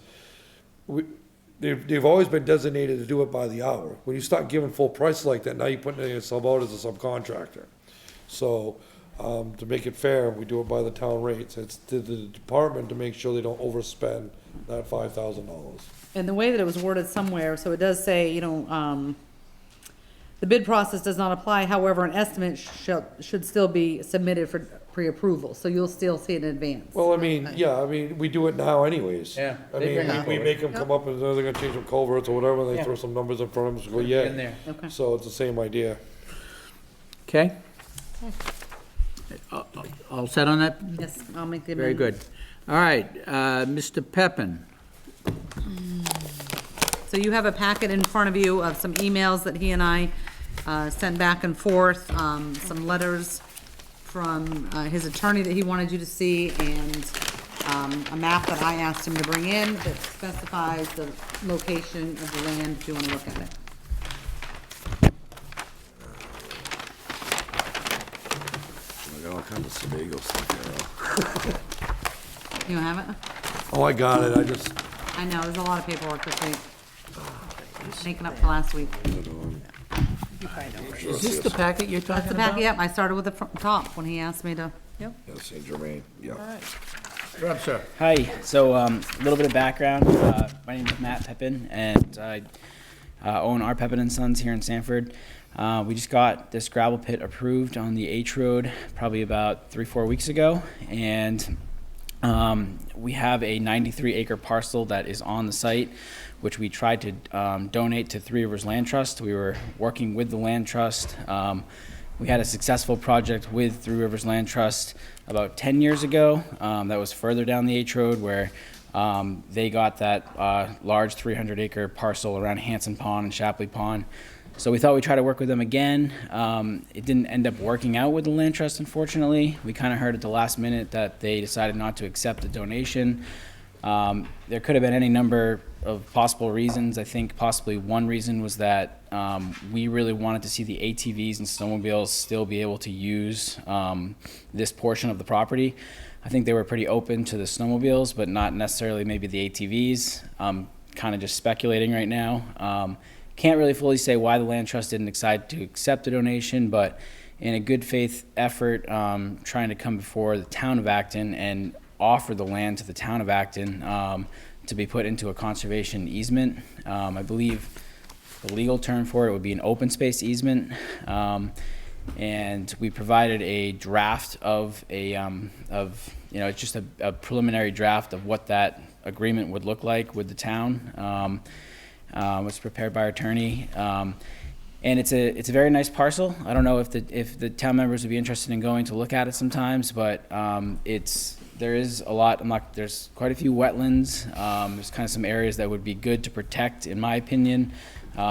they've always been designated to do it by the hour. When you start giving full price like that, now you're putting a sub out as a subcontractor. So, to make it fair, we do it by the town rates. It's to the department to make sure they don't overspend that $5,000. And the way that it was worded somewhere, so it does say, you know, the bid process does not apply, however, an estimate should still be submitted for pre-approval, so you'll still see it in advance. Well, I mean, yeah, I mean, we do it now anyways. Yeah, I they mean, bring it we forward. make them come up and they're gonna change some culverts or whatever, and they Yeah. throw some numbers in front of them, so go, In yeah. there. Okay. So it's the same idea. Okay? All set on that? Yes, I'll make the Very amendment. good. All right, Mr. Peppin. So you have a packet in front of you of some emails that he and I sent back and forth, some letters from his attorney that he wanted you to see, and a map that I asked him to bring in that specifies the location of the land, if you want to look at it. I got all kinds of Sebago stuff here. You don't have it? Oh, I got it, I just, I know, there's a lot of paperwork this week. Making up for last week. Is this the packet you're That's talking the about? packet, yep, I started with the top when he asked me to. yeah, Saint Germain, yeah. Rob, sir. Hi, so a little bit of background. My name is Matt Pepin, and I own R. Pepin & Sons here in Sanford. We just got this gravel pit approved on the H Road probably about 3-4 weeks ago, and we have a 93-acre parcel that is on the site, which we tried to donate to Three Rivers Land Trust. We were working with the Land Trust. We had a successful project with Three Rivers Land Trust about 10 years ago. That was further down the H Road, where they got that large 300-acre parcel around Hanson Pond and Shapley Pond. So we thought we'd try to work with them again. It didn't end up working out with the Land Trust, unfortunately. We kind of heard at the last minute that they decided not to accept the donation. There could have been any number of possible reasons. I think possibly one reason was that we really wanted to see the ATVs and snowmobiles still be able to use this portion of the property. I think they were pretty open to the snowmobiles, but not necessarily maybe the ATVs. Kind of just speculating right now. Can't really fully say why the land trust didn't decide to accept the donation, but in a good faith effort, trying to come before the town of Acton and offer the land to the town of Acton to be put into a conservation easement. I believe the legal term for it would be an open space easement. And we provided a draft of it's just a preliminary draft of what that agreement would look like with the town. Was prepared by our attorney. And it's a very nice parcel. I don't know if the town members would be interested in going to look at it sometimes, but there is a lot. There's quite a few wetlands. There's kind of some areas that would be good to protect, in my opinion,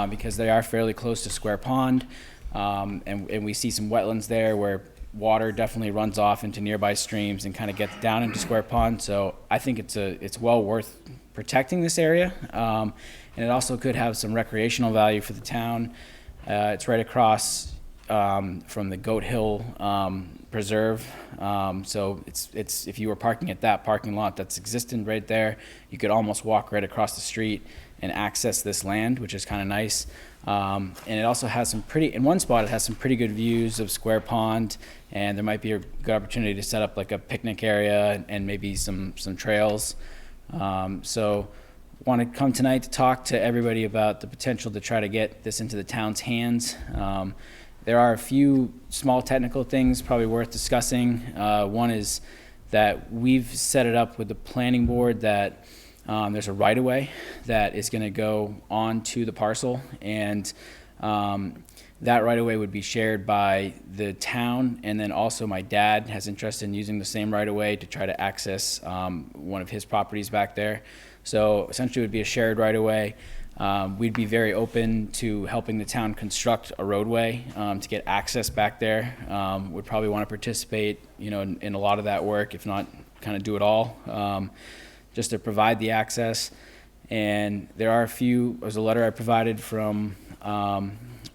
because they are fairly close to Square Pond, and we see some wetlands there where water definitely runs off into nearby streams and kind of gets down into Square Pond. So I think it's well worth protecting this area, and it also could have some recreational value for the town. It's right across from the Goat Hill Preserve, so it's if you were parking at that parking lot that's existent right there, you could almost walk right across the street and access this land, which is kind of nice. And it also has in one spot it has some pretty good views of Square Pond, and there might be a good opportunity to set up like a picnic area and maybe some trails. So want to come tonight to talk to everybody about the potential to try to get this into the town's hands. There are a few small technical things probably worth discussing. One is that we've set it up with the planning board that there's a right-of-way that is going to go on to the parcel, and that right-of-way would be shared by the town, and then also my dad has interest in using the same right-of-way to try to access one of his properties back there. So essentially it would be a shared right-of-way. We'd be very open to helping the town construct a roadway to get access back there. Would probably want to participate, in a lot of that work, if not kind of do it all, just to provide the access. And there's a letter I provided from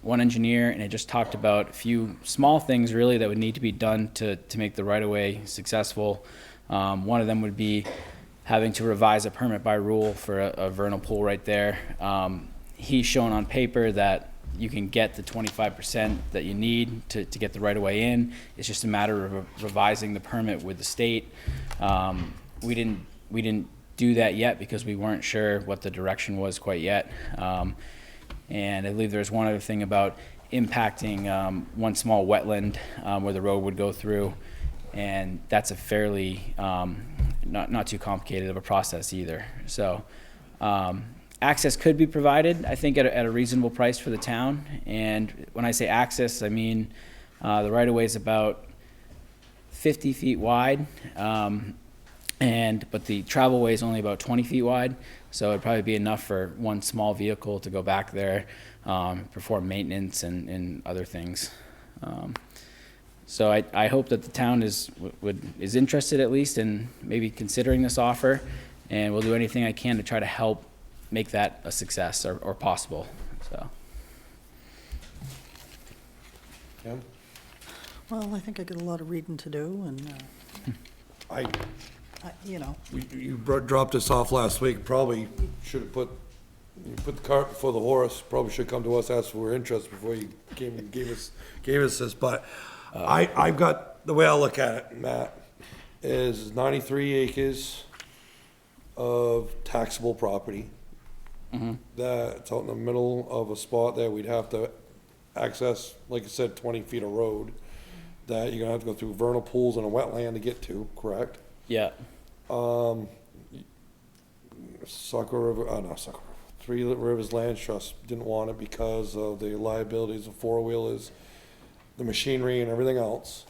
one engineer, and it just talked about a few small things really that would need to be done to make the right-of-way successful. One of them would be having to revise a permit by rule for a vernal pool right there. He's shown on paper that you can get the 25% that you need to get the right-of-way in. It's just a matter of revising the permit with the state. We didn't do that yet because we weren't sure what the direction was quite yet. And I believe there's one other thing about impacting one small wetland where the road would go through, and that's a fairly not too complicated of a process either. So access could be provided, I think, at a reasonable price for the town. And when I say access, I mean the right-of-way is about 50 feet wide, but the travel way is only about 20 feet wide. So it'd probably be enough for one small vehicle to go back there, perform maintenance and other things. So I hope that the town is interested at least in maybe considering this offer, and we'll do anything I can to try to help make that a success or possible. So. Kim? Well, I think I got a lot of reading to do, and, You dropped us off last week, probably should have put the cart before the horse, probably should come to us, ask if we're interested before you came and gave us this, but I've got, the way I look at it, Matt, is 93 acres of taxable property. That's out in the middle of a spot that we'd have to access, like I said, 20 feet of road, that you're gonna have to go through vernal pools and a wetland to get to, correct? Yeah. Three Rivers Land Trust didn't want it because of the liabilities of four-wheelers, the machinery and everything else.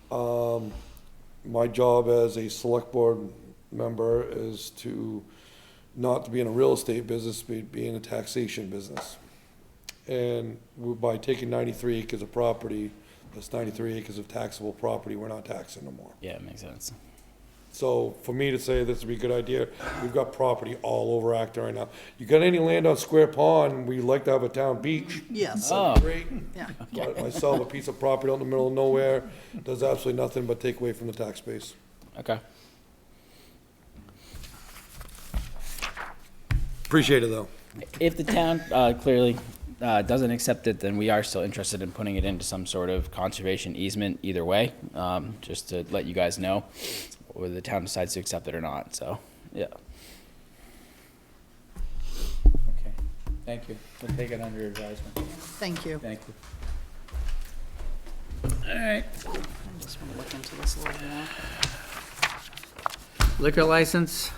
My job as a select board member is to not to be in a real estate business, but be in a taxation business. And by taking 93 acres of property, that's 93 acres of taxable property, we're not taxing no more. Yeah, it makes sense. So for me to say this would be a good idea, we've got property all over Acton right now. You got any land on Square Pond, we'd like to have a town beach. Yes. Great. Yeah. But myself, a piece of property out in the middle of nowhere, does absolutely nothing but take away from the tax base. Okay. Appreciate it, though. If the town clearly doesn't accept it, then we are still interested in putting it into some sort of conservation easement either way, just to let you guys know whether the town decides to accept it or not, so, yeah. Okay, thank you. We'll take it under advisement. Thank you. Thank you. All right, I just want to look into this a little more. liquor license.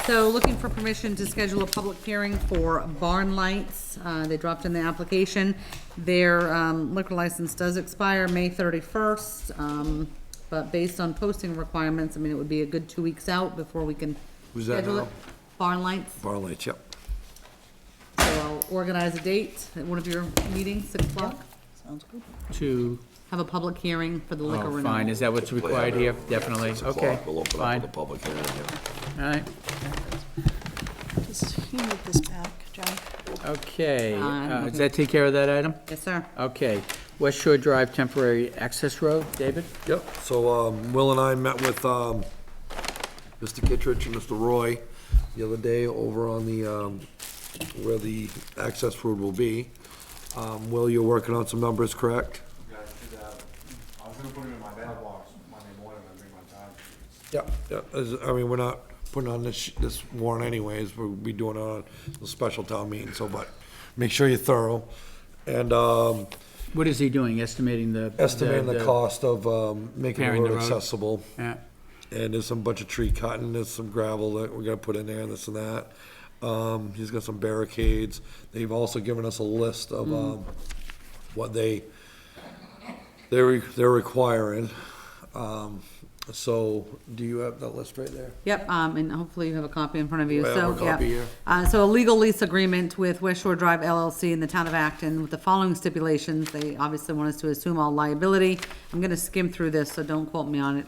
So looking for permission to schedule a public hearing for barn lights. They dropped in the application. Their liquor license does expire May 31st, but based on posting requirements, I mean, it would be a good 2 weeks out before we can Who's that schedule now? it. Barn lights. Bar lights, yep. So I'll organize a date at one of your meetings, 6 o'clock. Sounds good. To, Have a public hearing for the liquor oh, renewal. fine, is that what's required here? Definitely, okay, We'll open up fine, the public hearing. all right, Just, you need this back, John. okay. Fine. Does that take care of that item? Yes, sir. Okay, West Shore Drive Temporary Access Road, David? Yep, so, Will and I met with, Mr. Kittredge and Mr. Roy the other day over on the, where the access road will be. Will, you're working on some numbers, correct? I was gonna put it in my mailbox Monday morning and bring my time. Yeah, I mean, we're not putting on this warrant anyways, we'll be doing it on a special town meeting, so, but make sure you're thorough. And, What is he doing, estimating the? estimating the cost of, making the Repairing the road road. accessible. Yeah, And there's some bunch of tree cutting, there's some gravel that we're gonna put in there and this and that. He's got some barricades. They've also given us a list of, what they're requiring. So, do you have that list right there? Yep, and hopefully you have a copy in front of you, I have so, a copy yeah. here. So a legal lease agreement with West Shore Drive LLC in the town of Acton with the following stipulations. They obviously want us to assume all liability. I'm gonna skim through this, so don't quote me on it.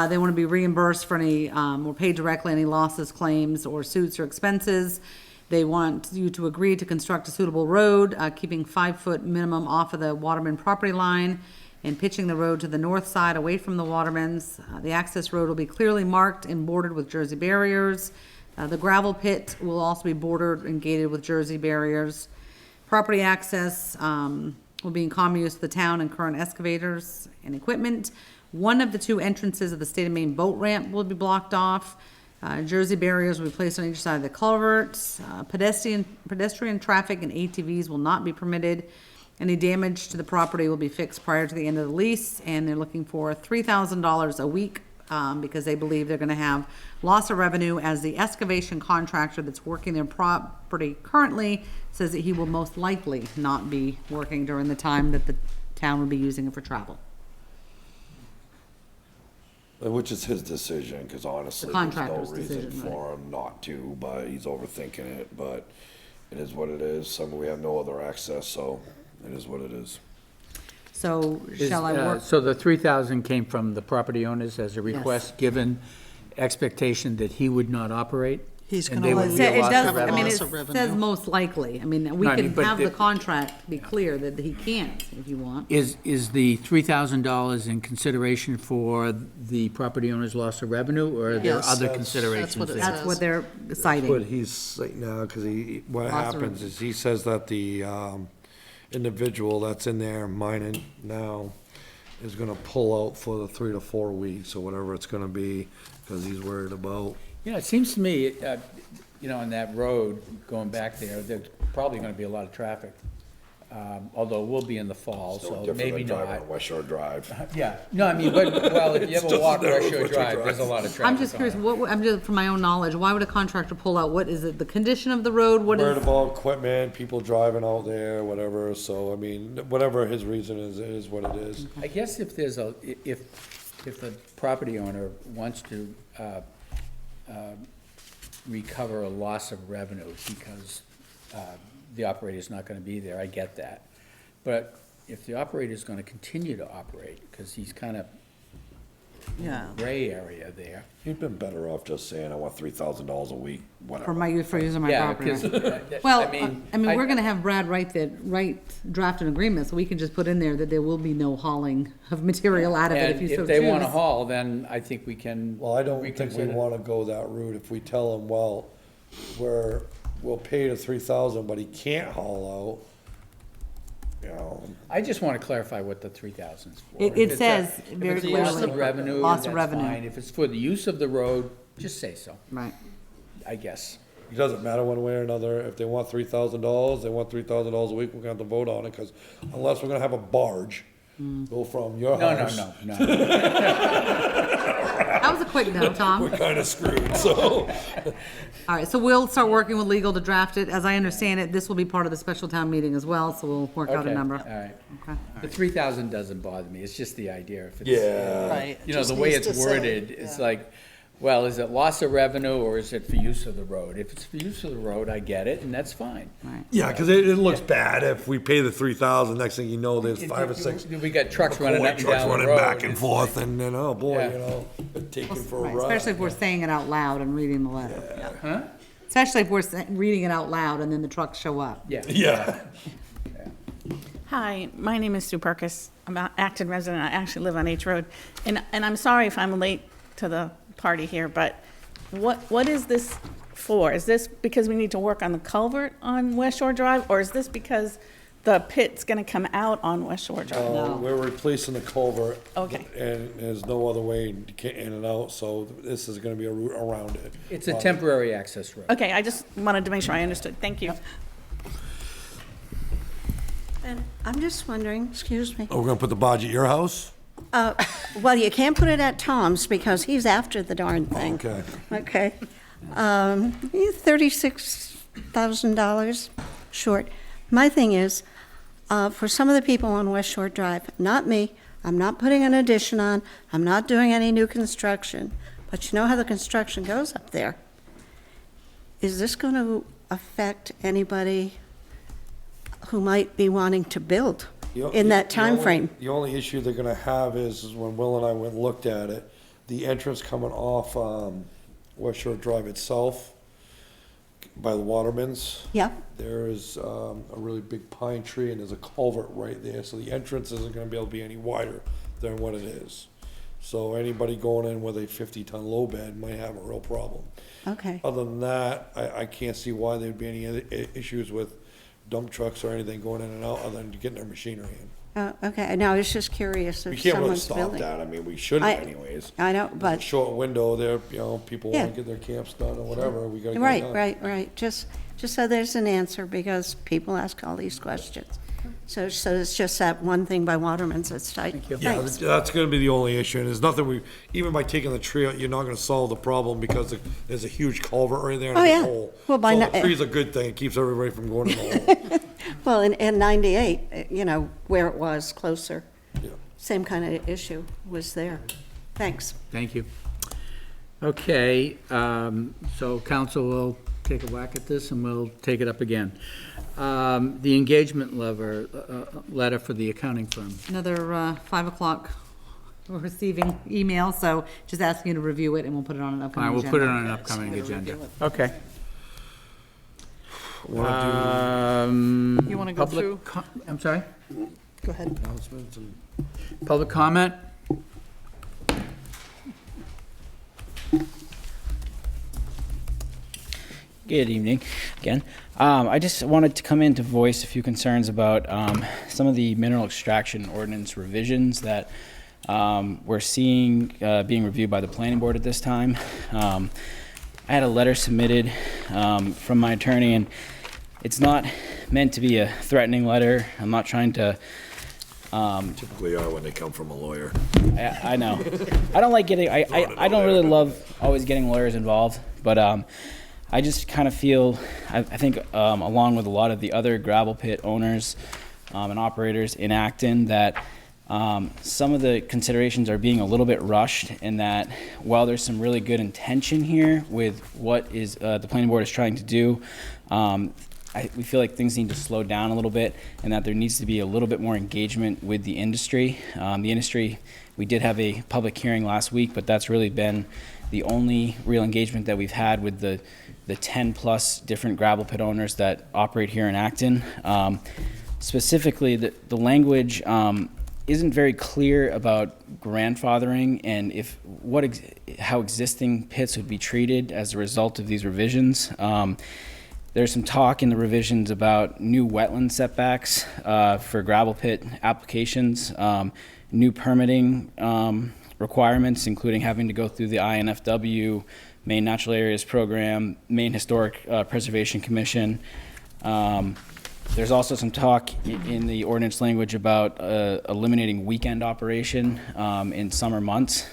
They wanna be reimbursed for any, or paid directly any losses, claims, or suits or expenses. They want you to agree to construct a suitable road, keeping 5-foot minimum off of the Waterman property line, and pitching the road to the north side away from the Watermans. The access road will be clearly marked and bordered with Jersey barriers. The gravel pit will also be bordered and gated with Jersey barriers. Property access will be in common use of the town and current excavators and equipment. One of the 2 entrances of the State of Maine boat ramp will be blocked off. Jersey barriers will be placed on each side of the culverts. Pedestrian traffic and ATVs will not be permitted. Any damage to the property will be fixed prior to the end of the lease, and they're looking for $3,000 a week, because they believe they're gonna have loss of revenue as the excavation contractor that's working their property currently says that he will most likely not be working during the time that the town will be using it for travel. Which is his decision, cause honestly, The there's no contractor's reason decision, right. for him not to, but he's overthinking it, but it is what it is. I mean, we have no other access, so it is what it is. So shall I work? So the 3,000 came from the property owners as a request, given expectation that he would not operate? He's And gonna they let would you be a It loss does, of I mean, revenue? it Loss of revenue. says most likely. I mean, we No, I mean, can but have the the- contract be clear that he can't if you want. Is the $3,000 in consideration for the property owner's loss of revenue, or are there Yes. other That's considerations what it there? That's what they're What citing. he's saying now, cause what Lots of happens is he says that the, individual that's in there mining now is gonna pull out for the 3 to 4 weeks or whatever it's gonna be, cause he's worried about. Yeah, it seems to me, on that road, going back there, there's probably gonna be a lot of traffic. Although we'll be in the fall, It's no so different maybe than driving not. on West Shore Drive. Yeah, no, I mean, but, well, if you ever walk West Shore Drive, there's a lot of traffic. I'm just curious, I'm just, for my own knowledge, why would a contractor pull out? What is it, the condition of the road? What Worried is? about equipment, people driving out there, whatever, so I mean, whatever his reason is, it is what it is. I guess if there's if the property owner wants to recover a loss of revenue because the operator's not gonna be there, I get that. But if the operator's gonna continue to operate, because he's kind of Yeah. gray area there. You've been better off just saying, I want $3,000 a week, whatever. For using my Yeah, property. because, Well, I mean. we're gonna have Brad draft an agreement, so we can just put in there that there will be no hauling of material out of it if And you so choose. if they want to haul, then I think we can. Well, I don't think we reconsider. wanna go that route. If we tell him, well, we'll pay the 3,000, but he can't haul out, you know. I just want to clarify what the 3,000 is for. It If it's a- says very If it's loss clearly, of revenue, loss of that's revenue. fine. If it's for the use of the road, just say so, Right. I guess. It doesn't matter one way or another. If they want $3,000, they want $3,000 a week, we're gonna have to vote on it, cause unless we're gonna have a barge go from your No, house. no. That was a quick no, Tom. We're kinda screwed, so. All right, so we'll start working with legal to draft it. As I understand it, this will be part of the special town meeting as well, so we'll work out a Okay, number. all right. Okay. The 3,000 doesn't bother me, it's just the idea. If it's, Yeah. Right. You know, Just the way needs it's to say, worded, it's yeah. like, well, is it loss of revenue or is it for use of the road? If it's for use of the road, I get it, and that's fine. Yeah, cause it looks bad if we pay the 3,000, next thing you know, there's 5 or 6 We got trucks running up and trucks down the running road. back and It's forth, like- and then, oh boy, Yeah. you know, taking for a Right, ride. especially if we're saying it out loud and reading the letter. Yeah. Especially if we're reading it out loud and then the trucks show up. Yeah. Yeah. Hi, my name is Sue Perkis. I'm an Acton resident. I actually live on H Road. And I'm sorry if I'm late to the party here, but what is this for? Is this because we need to work on the culvert on West Shore Drive? Or is this because the pit's gonna come out on West Shore Drive? We're replacing the culvert. Okay. And there's no other way to get in and out, so this is gonna be a route around it. It's a temporary access road. Okay, I just wanted to make sure I understood. Thank you. And I'm just wondering, excuse me, Oh, we're gonna put the barge at your house? well, you can't put it at Tom's because he's after the darn thing. Okay. Okay. $36,000 short. My thing is, for some of the people on West Shore Drive, not me, I'm not putting an addition on, I'm not doing any new construction, but you know how the construction goes up there. Is this going to affect anybody who might be wanting to build in that time frame? The only issue they're gonna have is when Will and I went and looked at it, the entrance coming off, West Shore Drive itself, by the Watermans. Yeah, There is, a really big pine tree and there's a culvert right there, so the entrance isn't gonna be able to be any wider than what it is. So anybody going in with a 50-ton low bed might have a real problem. okay. Other than that, I can't see why there'd be any other issues with dump trucks or anything going in and out other than getting their machinery in. Okay, now I was just curious We if can't really someone's stop building. that, I mean, we shouldn't I- anyways. I know, There's a but, short window there, you know, people wanna Yeah. get their camps done or whatever, we gotta get it right, done. right. Just so there's an answer, because people ask all these questions. So it's just that one thing by Waterman's that's tight. Thank you. Yeah, Thanks. that's gonna be the only issue, and there's nothing even by taking the tree out, you're not gonna solve the problem, because there's a huge culvert right there and Oh, a big yeah. hole. Well, by So no- the tree's a good thing, it keeps everybody from going in the hole. Well, in 98, you know, where it was closer, Yeah. same kind of issue was there. Thanks. Thank you. Okay, so council will take a whack at this and we'll take it up again. The engagement letter for the accounting firm. Another 5 o'clock, we're receiving email, so just asking you to review it and we'll put it on an All upcoming right, agenda. we'll put it on an upcoming agenda. Okay. You wanna go through? I'm sorry? Go ahead. Announcements and Public comment? Good evening, again. I just wanted to come in to voice a few concerns about some of the mineral extraction ordinance revisions that we're seeing being reviewed by the planning board at this time. I had a letter submitted from my attorney, and it's not meant to be a threatening letter. I'm not trying to. typically are when they come from a lawyer. I know. I don't like getting. I don't really love always getting lawyers involved, but I just kind of feel. I think along with a lot of the other gravel pit owners and operators in Acton that some of the considerations are being a little bit rushed, in that while there's some really good intention here with what is the planning board is trying to do, we feel like things need to slow down a little bit, and that there needs to be a little bit more engagement with the industry. We did have a public hearing last week, but that's really been the only real engagement that we've had with the 10-plus different gravel pit owners that operate here in Acton. Specifically, the language isn't very clear about grandfathering and how existing pits would be treated as a result of these revisions. There's some talk in the revisions about new wetland setbacks for gravel pit applications, new permitting requirements, including having to go through the INFW, Maine Natural Areas Program, Maine Historic Preservation Commission. There's also some talk in the ordinance language about eliminating weekend operation in summer months,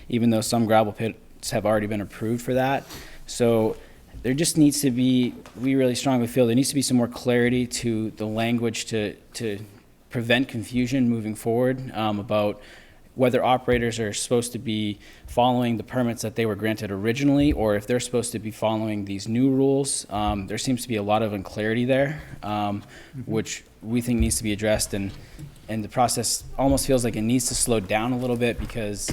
even though some gravel pits have already been approved for that. So there just needs to be, we really strongly feel there needs to be some more clarity to the language to prevent confusion moving forward about whether operators are supposed to be following the permits that they were granted originally, or if they're supposed to be following these new rules. There seems to be a lot of unclarity there, which we think needs to be addressed, and the process almost feels like it needs to slow down a little bit because,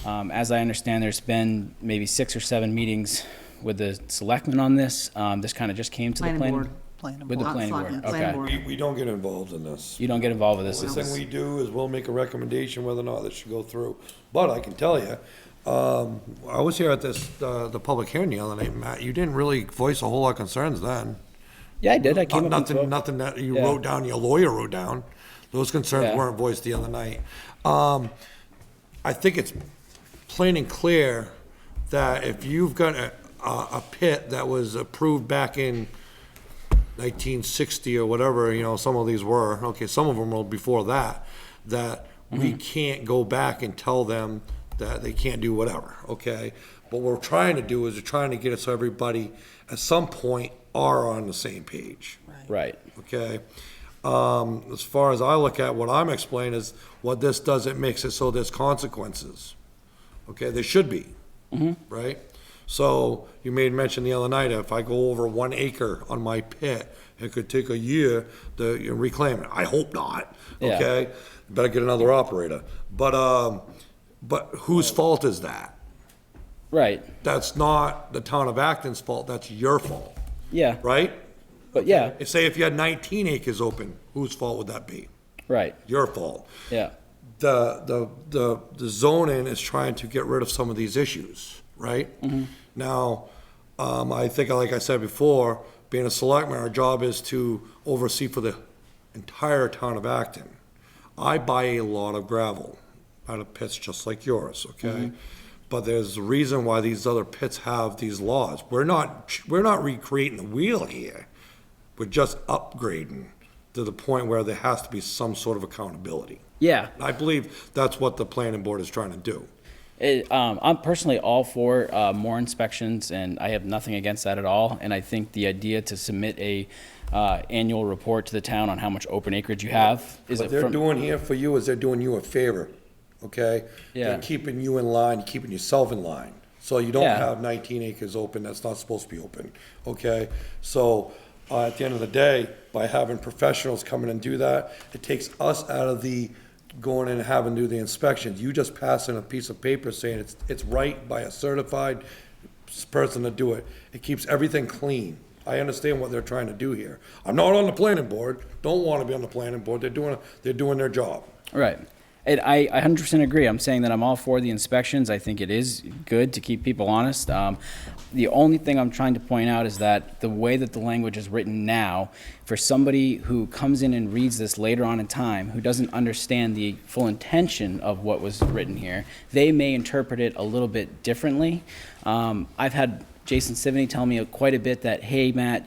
as I understand, there's been maybe 6 or 7 meetings with the selectmen on this. This kind of just came to the planning board. With the planning board, okay. We don't get involved in this. You don't get involved with this. The thing we do is we'll make a recommendation whether or not this should go through. But I can tell you, I was here at the public hearing the other night, Matt, you didn't really voice a whole lot of concerns then. Yeah, I did. I came up and Nothing that you Yeah. wrote down, your lawyer wrote down. Those concerns Yeah. weren't voiced the other night. I think it's plain and clear that if you've got a pit that was approved back in 1960 or whatever, some of these were, okay, some of them were before that we can't go back and tell them that they can't do whatever, okay? But what we're trying to do is we're trying to get it so everybody at some point are on the same page. Right. Okay? As far as I look at what I'm explaining is what this does, it makes it so there's consequences. Okay, there should be, right? So you made mention the other night, if I go over 1 acre on my pit, it could take a year to reclaim it. I hope not, Yeah. okay? Better get another operator. But whose fault is that? Right. That's not the town of Acton's fault, that's your fault, Yeah. right? But yeah. Say if you had 19 acres open, whose fault would that be? Right. Your fault. Yeah. The zoning is trying to get rid of some of these issues, right? Now, I think, like I said before, being a selectman, our job is to oversee for the entire town of Acton. I buy a lot of gravel out of pits just like yours, okay? But there's a reason why these other pits have these laws. We're not recreating the wheel here. We're just upgrading to the point where there has to be some sort of accountability. Yeah. I believe that's what the planning board is trying to do. I'm personally all for more inspections, and I have nothing against that at all. And I think the idea to submit a annual report to the town on how much open acreage you have is What they're doing here for you is they're doing you a favor, okay? Yeah. They're keeping you in line, keeping yourself in line. So you don't Yeah. have 19 acres open, that's not supposed to be open, okay? So, at the end of the day, by having professionals come in and do that, it takes us out of the going in and having to do the inspections. You just pass in a piece of paper saying it's right by a certified person to do it. It keeps everything clean. I understand what they're trying to do here. I'm not on the planning board, don't want to be on the planning board, they're doing their job. Right. And I 100% agree. I'm saying that I'm all for the inspections. I think it is good to keep people honest. The only thing I'm trying to point out is that the way that the language is written now, for somebody who comes in and reads this later on in time, who doesn't understand the full intention of what was written here, they may interpret it a little bit differently. I've had Jason Sivney tell me quite a bit that, hey, Matt,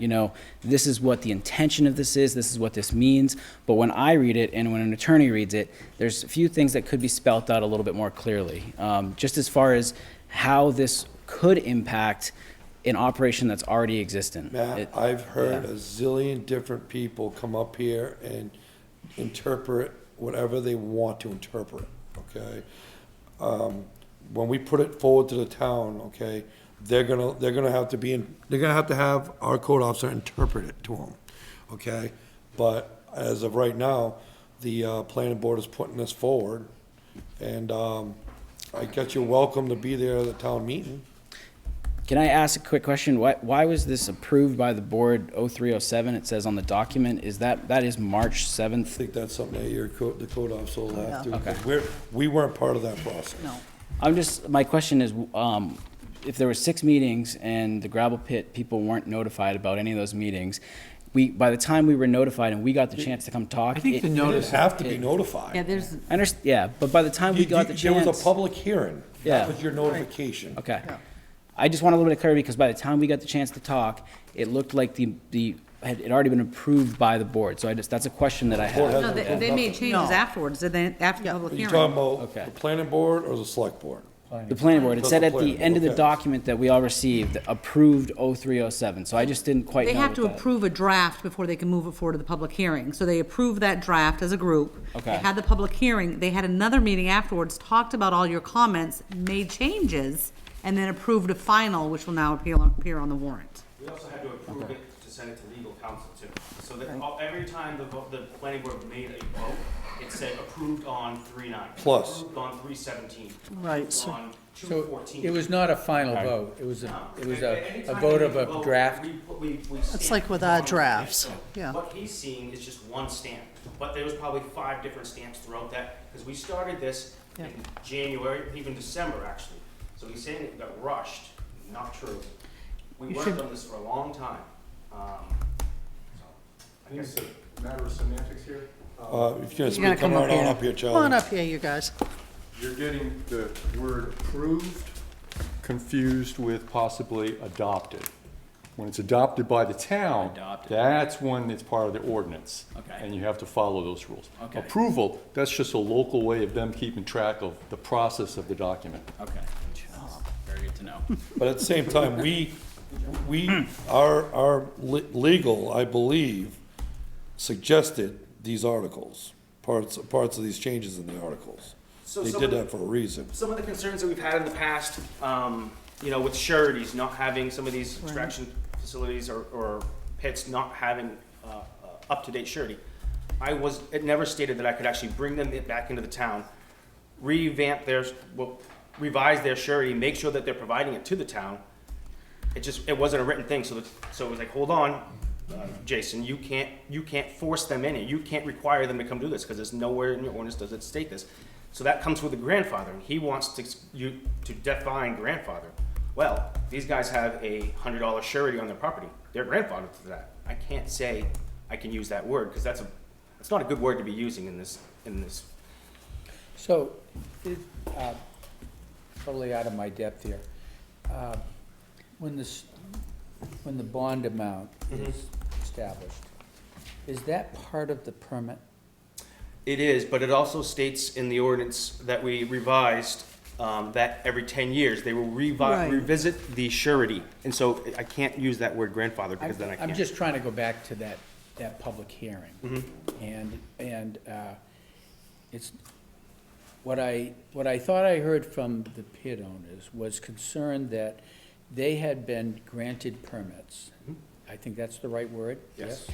this is what the intention of this is what this means. But when I read it and when an attorney reads it, there's a few things that could be spelt out a little bit more clearly. Just as far as how this could impact an operation that's already existent. Matt, I've heard a zillion different people come up here and interpret whatever they want to interpret, okay? When we put it forward to the town, okay, they're gonna have to have our code officer interpret it to them, okay? But as of right now, the, planning board is putting this forward, and, I guess you're welcome to be there at the town meeting. Can I ask a quick question? Why was this approved by the board 0307? It says on the document, that is March I 7th? think that's something that the code officer will have to, Okay. because we weren't part of that process. No. My question is, if there were 6 meetings and the gravel pit people weren't notified about any of those meetings, by the time we were notified and we got the chance to come talk. I think the You notice, didn't have to be notified. Yeah, but by the time we got the chance. There was a public hearing. Yeah. That was your notification. Okay. I just want a little bit of clarity, because by the time we got the chance to talk, it looked like it had already been approved by the board. So that's a question that I Board have. No, they made changes No. afterwards, did they, after the public Are you hearing? talking about Okay. the planning board or the select board? The planning board, it That's said the at the planning end of board, the okay. document that we all received, approved 0307. So I just didn't quite know. They have to what that- approve a draft before they can move it forward to the public hearing. So they approved that draft as a group. Okay. They had the public hearing, they had another meeting afterwards, talked about all your comments, made changes, and then approved a final, which will now appear on the warrant. We also had to approve it to send it to legal counsel too. So that every time the planning board made a vote, it said approved on 3/9. Plus. Approved on 3/17. Right, Approved so- on so 2/14. it was not a final vote, it was a vote of a draft. It's like with our drafts, yeah. What he's seeing is just one stamp, but there was probably 5 different stamps throughout that, because we started this in January, even December, actually. So he's saying it got rushed, not true. We worked on this for a long time. I think it's a matter of semantics here. If you're gonna gotta speak, come come up right on here. up here, Come on Charlie. up here, you guys. You're getting the word approved confused with possibly adopted. When it's adopted by the town, Adopted. that's when it's part of the ordinance. Okay. And you have to follow those rules. Okay. Approval, that's just a local way of them keeping track of the process of the document. Okay. Very good to know. But at the same time, our legal, I believe, suggested these articles, parts of these changes in the articles. So They some did of the- that for a reason. Some of the concerns that we've had in the past, with sureties, not having some of these extraction facilities or pits not having up-to-date surety. It never stated that I could actually bring them back into the town, revamp revise their surety, make sure that they're providing it to the town. It wasn't a written thing, so it was like, hold on, Jason, you can't force them in it. You can't require them to come do this, because there's nowhere in your ordinance does it state this. So that comes with the grandfathering. He wants to define grandfather. Well, these guys have a $100 surety on their property. They're grandfathered to that. I can't say I can use that word, because that's not a good word to be using in this. So, totally out of my depth here. When the bond amount is established, is that part of the permit? It is, but it also states in the ordinance that we revised, that every 10 years, they will Right. revisit the surety. And so I can't use that word grandfather, because then I can't. I'm just trying to go back to that public hearing. And it's, what I thought I heard from the pit owners was concern that they had been granted permits. I think that's the right word? Yes.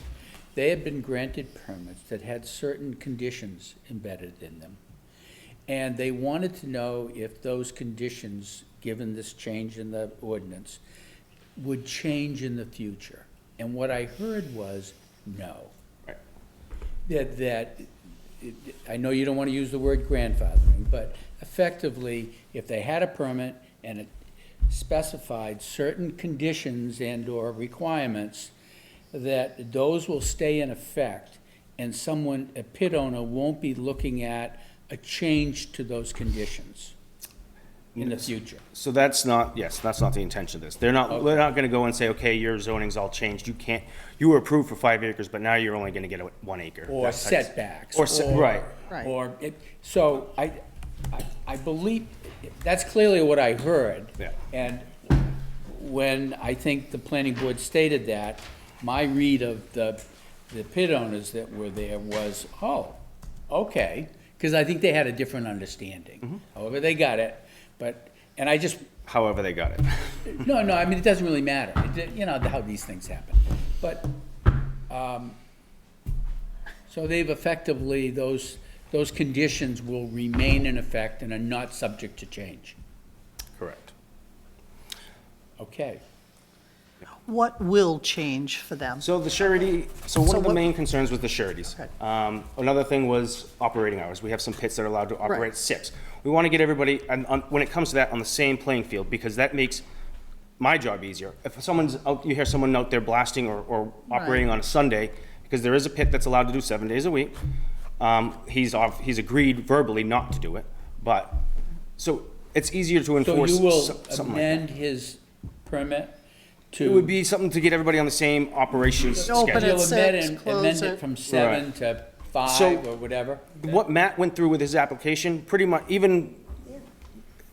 They had been granted permits that had certain conditions embedded in them. And they wanted to know if those conditions, given this change in the ordinance, would change in the future. And what I heard was no. Right. I know you don't want to use the word grandfathering, but effectively, if they had a permit and it specified certain conditions and/or requirements, that those will stay in effect, and a pit owner won't be looking at a change to those conditions in the future. So that's not the intention of this. They're not gonna go and say, okay, your zoning's all changed. You were approved for 5 acres, but now you're only gonna get 1 acre. Or That type of- setbacks. Right. Right. Or, so I believe, that's clearly what I heard. Yeah. And when I think the planning board stated that, my read of the pit owners that were there was, oh, okay, because I think they had a different understanding. However, they got it, And I just, however they got it. no, I mean, it doesn't really matter. You know how these things happen. But, so they've effectively, those conditions will remain in effect and are not subject to change. Correct. Okay. What will change for them? So the surety, so one of the what- main concerns was the sureties. Okay. Another thing was operating hours. We have some pits that are allowed to operate Right. 6. We want to get everybody, when it comes to that, on the same playing field, because that makes my job easier. If someone's out, you hear someone out there blasting or operating on a Sunday, because there is a pit that's allowed to do 7 days a week. He's agreed verbally not to do it, but, so it's easier to So enforce you will something like that. amend his permit to. It would be something to get everybody on the same operations Open schedule. at You'll amend 6, and amend close it it. from 7 to 5 So- or whatever. What Matt went through with his application, pretty much, even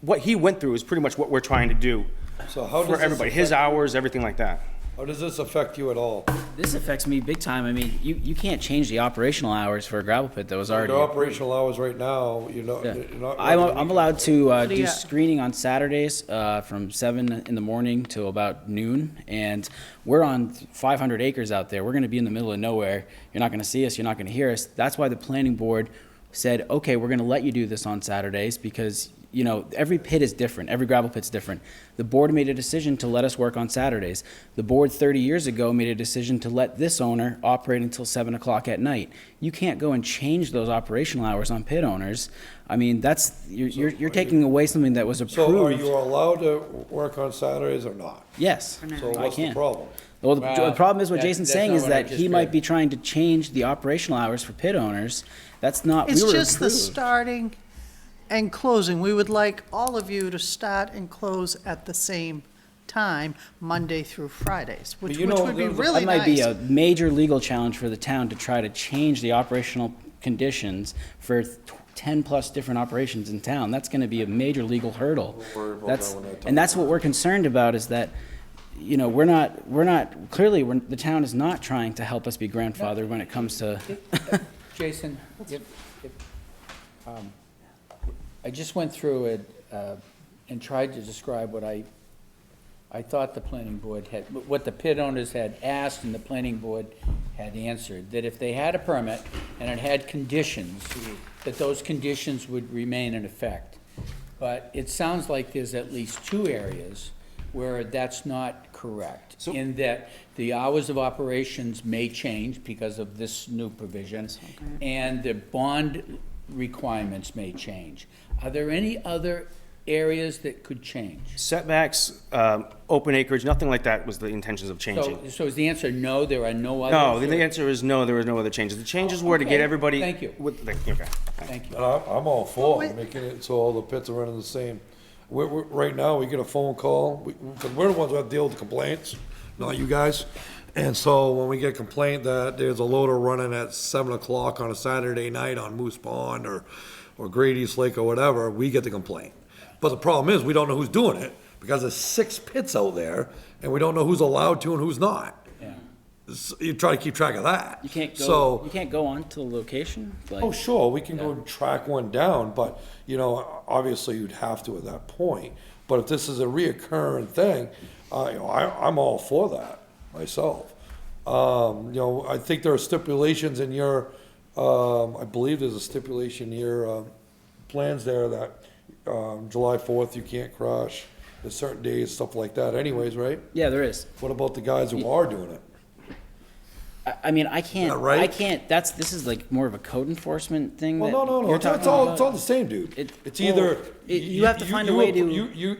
what he went through is pretty much what we're trying to do So how does for this everybody, his affect- hours, everything like that. How does this affect you at all? This affects me big time. I mean, you can't change the operational hours for a gravel pit that was already. Your operational hours right now, you're not, Yeah. you're not. I'm allowed to do you do got? screening on Saturdays from 7 in the morning till about noon, and we're on 500 acres out there. We're going to be in the middle of nowhere. You're not going to see us. You're not going to hear us. That's why the planning board said, okay, we're going to let you do this on Saturdays because, you know, every pit is different. Every gravel pit's different. The board made a decision to let us work on Saturdays. The board 30 years ago made a decision to let this owner operate until 7 o'clock at night. You can't go and change those operational hours on pit owners. I mean, that's, you're taking away something that was approved. So are you allowed to work on Saturdays or not? Yes, So I what's the can. problem? Well, the Well, problem is what that- Jason's that's saying not is what I that just he might read. be trying to change the operational hours for pit owners. That's not, we It's were just the approved. starting and closing. We would like all of you to start and close at the same time, Monday through Fridays, which you which know, would be there- really That might be nice. a major legal challenge for the town to try to change the operational conditions for 10-plus different operations in town. That's gonna be a major legal hurdle. worry about That's, that when that and that's what we're concerned about, is that, you know, clearly, the town is not trying to help us be grandfathered when it comes to, Jason, I just went through it and tried to describe what I thought the planning board had, what the pit owners had asked and the planning board had answered, that if they had a permit and it had conditions, that those conditions would remain in effect. But it sounds like there's at least 2 areas where that's not correct, So- in that the hours of operations may change because of this new provision, and the bond requirements may change. Are there any other areas that could change? Setbacks, open acreage, nothing like that was the intentions of changing. So is the answer no, there are no others? No, the answer is no, there was no other changes. The changes were to get Okay, everybody. thank you. Okay. Thank you. And I'm all for making it so all the pits are running the same. Right now, we get a phone call, because we're the ones who have to deal with the complaints, not you guys. And so when we get a complaint that there's a loader running at 7 o'clock on a Saturday night on Moose Pond or Great East Lake or whatever, we get the complaint. But the problem is, we don't know who's doing it, because there's 6 pits out there, and we don't know who's allowed to and who's not. Yeah. You try to keep track of that. you can't So- go, you can't go on to the location? Like- Oh, sure, we can go track one down, but, you know, obviously you'd have to at that point. But if this is a reoccurring thing, I'm all for that myself. You know, I think there are stipulations in your, I believe there's a stipulation in your, plans there that, July 4th, you can't crush, there's certain days, stuff like that anyways, right? Yeah, there is. What about the guys who are doing it? I mean, I can't, that right? I can't, this is like more of a code enforcement thing Well, that no, you're it's talking all, about. it's all the same, dude. It- It's well, either. you have to find a way to-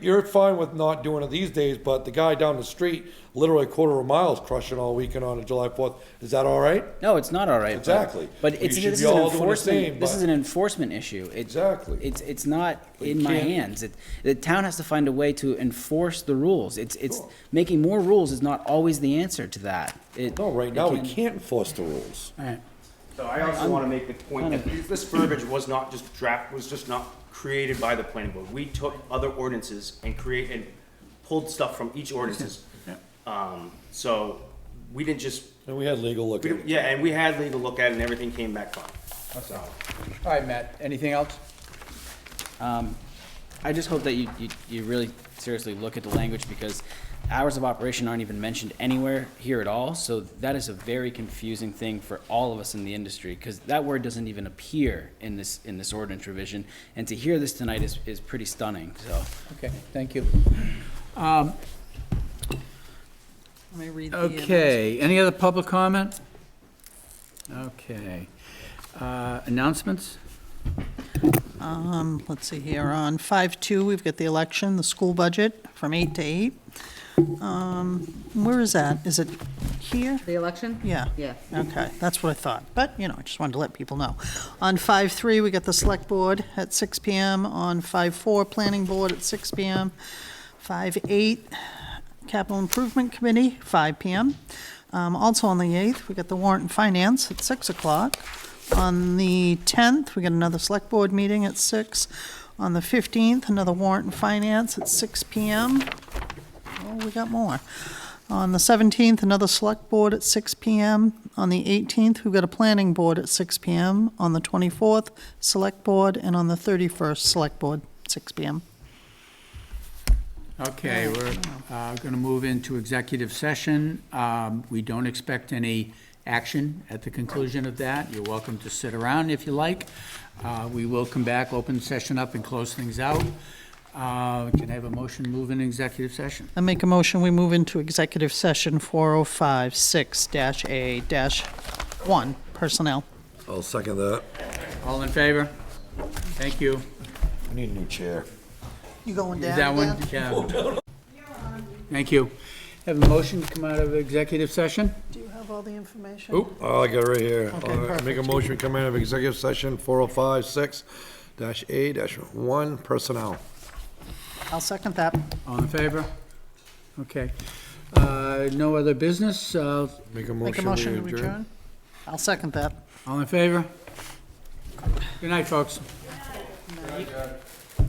You're fine with not doing it these days, but the guy down the street, literally a quarter of a mile, is crushing all weekend on a July 4th. Is that all right? No, it's not all right. but- Exactly. But You it's, should this be is an all doing the enforcement, same, this but- is an enforcement issue. Exactly. It's not you in my can't- hands. The town has to find a way to enforce the rules. It's, Sure. making more rules is not always the answer to that. No, right now, we can't enforce the rules. All right. So I also want to make the point that this verbiage was not just was just not created by the planning board. We took other ordinances and pulled stuff from each ordinances. So we didn't just, And we had legal look at it. yeah, and we had legal look at it and everything came back fine. So, All right, Matt, anything else? I just hope that you really seriously look at the language, because hours of operation aren't even mentioned anywhere here at all. So that is a very confusing thing for all of us in the industry, because that word doesn't even appear in this ordinance revision. And to hear this tonight is pretty stunning, so. Okay, thank you. Let me read the Okay, any other public comment? Okay. Announcements? Let's see here, on 5/2, we've got the election, the school budget from 8 to 8. Where is that? Is it here? The election? Yeah. Yeah. Okay, that's what I thought, but, I just wanted to let people know. On 5/3, we got the select board at 6 PM. On 5/4, planning board at 6 PM. 5/8, capital improvement committee, 5 PM. Also on the 8th, we got the warrant and finance at 6 o'clock. On the 10th, we got another select board meeting at 6. On the 15th, another warrant and finance at 6 PM. Oh, we got more. On the 17th, another select board at 6 PM. On the 18th, we've got a planning board at 6 PM. On the 24th, select board, and on the 31st, select board, 6 PM. Okay, we're going to move into executive session. We don't expect any action at the conclusion of that. You're welcome to sit around if you like. We will come back, open the session up, and close things out. Can I have a motion to move in executive session? I make a motion, we move into executive session 4056-A-1, personnel. I'll second that. All in favor? Thank you. I need a new chair. You going Is down that one? again? Yeah. Thank you. Have a motion to come out of executive session? Do you have all the information? Oop. Oh, I got it right here. Okay, Make a perfect. motion, we come out of executive session 4056-A-1 personnel. I'll second that. All in favor? Okay. No other business? Make a Make a motion to adjourn. I'll second that. All in favor? Good night, folks. Night.